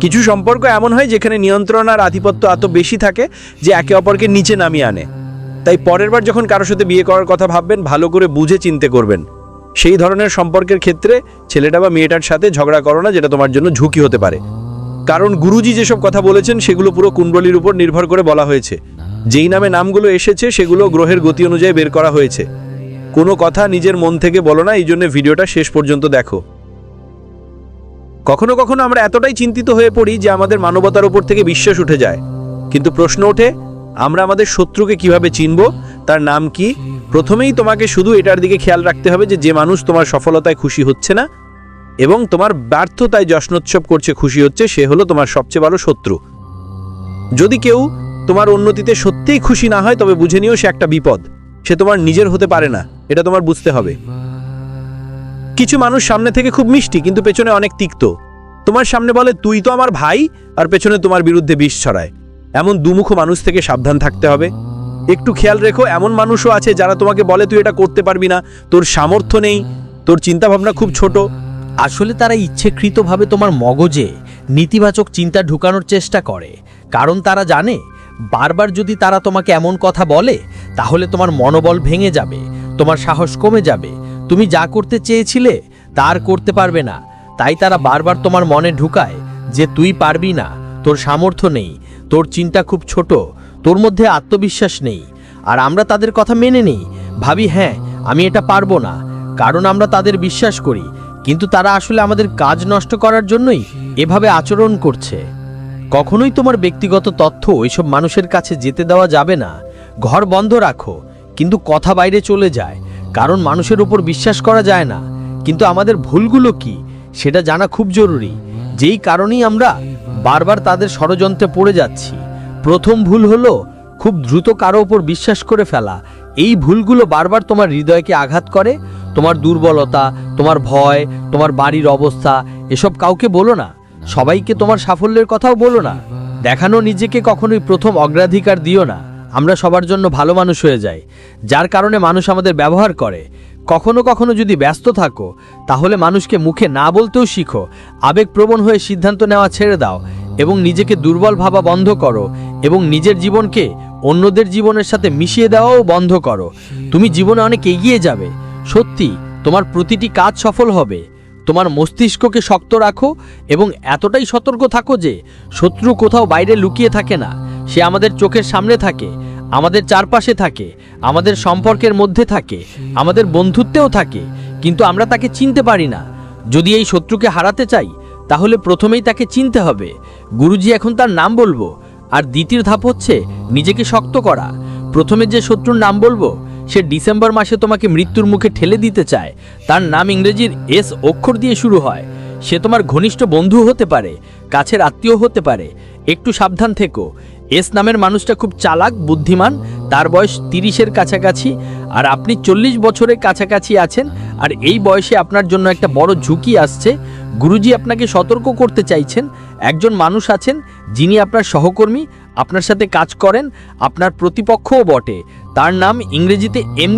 কিছু সম্পর্ক এমন হয় যেখানে নিয়ন্ত্রণ আর আধিপত্য এত বেশি থাকে যে একে অপরকে নিচে নামিয়ে আনে। তাই পরের বার যখন কারোর সাথে বিয়ে করার কথা ভাববেন, ভালো করে বুঝে চিন্তে করবেন। সেই ধরনের সম্পর্কের ক্ষেত্রে ছেলেটা বা মেয়েটার সাথে ঝগড়া করো না, যেটা তোমার জন্য ঝুঁকি হতে পারে। কারণ গুরুজি যেসব কথা বলেছেন সেগুলো পুরো কুণ্ডলীর উপর নির্ভর করে বলা হয়েছে। যেই নামে নামগুলো এসেছে সেগুলো গ্রহের গতি অনুযায়ী বের করা হয়েছে। কোনো কথা নিজের মন থেকে বলো না, এই জন্য ভিডিওটা শেষ পর্যন্ত দেখো। কখনো কখনো আমরা এতটাই চিন্তিত হয়ে পড়ি যে আমাদের মানবতার উপর থেকে বিশ্বাস উঠে যায়। কিন্তু প্রশ্ন ওঠে, আমরা আমাদের শত্রুকে কিভাবে চিনব, তার নাম কি? প্রথমেই তোমাকে শুধু এটার দিকে খেয়াল রাখতে হবে যে মানুষ তোমার সফলতায় খুশি হচ্ছে না এবং তোমার ব্যর্থতায় জশ্নোৎসব করছে, খুশি হচ্ছে, সে হলো তোমার সবচেয়ে বড় শত্রু। যদি কেউ তোমার উন্নতিতে সত্যিই খুশি না হয় তবে বুঝে নিও সে একটা বিপদ। সে তোমার নিজের হতে পারে না, এটা তোমার বুঝতে হবে। কিছু মানুষ সামনে থেকে খুব মিষ্টি কিন্তু পেছনে অনেক তিক্ত। তোমার সামনে বলে তুই তো আমার ভাই, আর পেছনে তোমার বিরুদ্ধে বিষ ছড়ায়। এমন দুমুখ মানুষ থেকে সাবধান থাকতে হবে। একটু খেয়াল রেখো, এমন মানুষও আছে যারা তোমাকে বলে তুই এটা করতে পারবি না, তোর সামর্থ্য নেই, তোর চিন্তাভাবনা খুব ছোট। আসলে তারা ইচ্ছেকৃতভাবে তোমার মগজে নেতিবাচক চিন্তা ঢুকানোর চেষ্টা করে, কারণ তারা জানে বারবার যদি তারা তোমাকে এমন কথা বলে তাহলে তোমার মনোবল ভেঙে যাবে, তোমার সাহস কমে যাবে, তুমি যা করতে চেয়েছিলে তার করতে পারবে না। তাই তারা বারবার তোমার মনে ঢুকায় যে তুই পারবি না, তোর সামর্থ্য নেই, তোর চিন্তা খুব ছোট, তোর মধ্যে আত্মবিশ্বাস নেই। আর আমরা তাদের কথা মেনে নেই, ভাবি হ্যাঁ আমি এটা পারবো না, কারণ আমরা তাদের বিশ্বাস করি। কিন্তু তারা আসলে আমাদের কাজ নষ্ট করার জন্যই এভাবে আচরণ করছে। কখনোই তোমার ব্যক্তিগত তথ্য ওইসব মানুষের কাছে যেতে দেওয়া যাবে না। ঘর বন্ধ রাখো, কিন্তু কথা বাইরে চলে যায়, কারণ মানুষের উপর বিশ্বাস করা যায় না। কিন্তু আমাদের ভুলগুলো কি সেটা জানা খুব জরুরি, যেই কারণেই আমরা বারবার তাদের ষড়যন্ত্রে পড়ে যাচ্ছি। প্রথম ভুল হলো খুব দ্রুত কারো ওপর বিশ্বাস করে ফেলা। এই ভুলগুলো বারবার তোমার হৃদয়কে আঘাত করে। তোমার দুর্বলতা, তোমার ভয়, তোমার বাড়ির অবস্থা এসব কাউকে বলো না, সবাইকে তোমার সাফল্যের কথাও বলো না। দেখানো নিজেকে কখনোই প্রথম অগ্রাধিকার দিও না। আমরা সবার জন্য ভালো মানুষ হয়ে যাই, যার কারণে মানুষ আমাদের ব্যবহার করে। কখনো কখনো যদি ব্যস্ত থাকো তাহলে মানুষকে মুখে না বলতেও শিখো। আবেগপ্রবণ হয়ে সিদ্ধান্ত নেওয়া ছেড়ে দাও এবং নিজেকে দুর্বল ভাবা বন্ধ করো, এবং নিজের জীবনকে অন্যদের জীবনের সাথে মিশিয়ে দেওয়াও বন্ধ করো। তুমি জীবনে অনেক এগিয়ে যাবে, সত্যি তোমার প্রতিটি কাজ সফল হবে। তোমার মস্তিষ্ককে শক্ত রাখো এবং এতটাই সতর্ক থাকো যে শত্রু কোথাও বাইরে লুকিয়ে থাকে না, সে আমাদের চোখের সামনে থাকে, আমাদের চারপাশে থাকে, আমাদের সম্পর্কের মধ্যে থাকে, আমাদের বন্ধুত্বেও থাকে। কিন্তু আমরা তাকে চিনতে পারি না। যদি এই শত্রুকে হারাতে চাই তাহলে প্রথমেই তাকে চিনতে হবে। গুরুজি এখন তার নাম বলবো, আর দ্বিতীয় ধাপ হচ্ছে নিজেকে শক্ত করা। প্রথমে যে শত্রুর নাম বলবো সে ডিসেম্বর মাসে তোমাকে মৃত্যুর মুখে ঠেলে দিতে চায়। তার নাম ইংরেজির এস অক্ষর দিয়ে শুরু হয়। সে তোমার ঘনিষ্ঠ বন্ধু হতে পারে, কাছের আত্মীয় হতে পারে। একটু সাবধান থেকো। এস নামের মানুষটা খুব চালাক, বুদ্ধিমান। তার বয়স 30-এর কাছাকাছি, আর আপনি 40 বছরের কাছাকাছি আছেন। আর এই বয়সে আপনার জন্য একটা বড় ঝুঁকি আসছে। গুরুজি আপনাকে সতর্ক করতে চাইছেন। একজন মানুষ আছেন যিনি আপনার সহকর্মী, আপনার সাথে কাজ করেন, আপনার প্রতিপক্ষও বটে। তার নাম ইংরেজিতে এম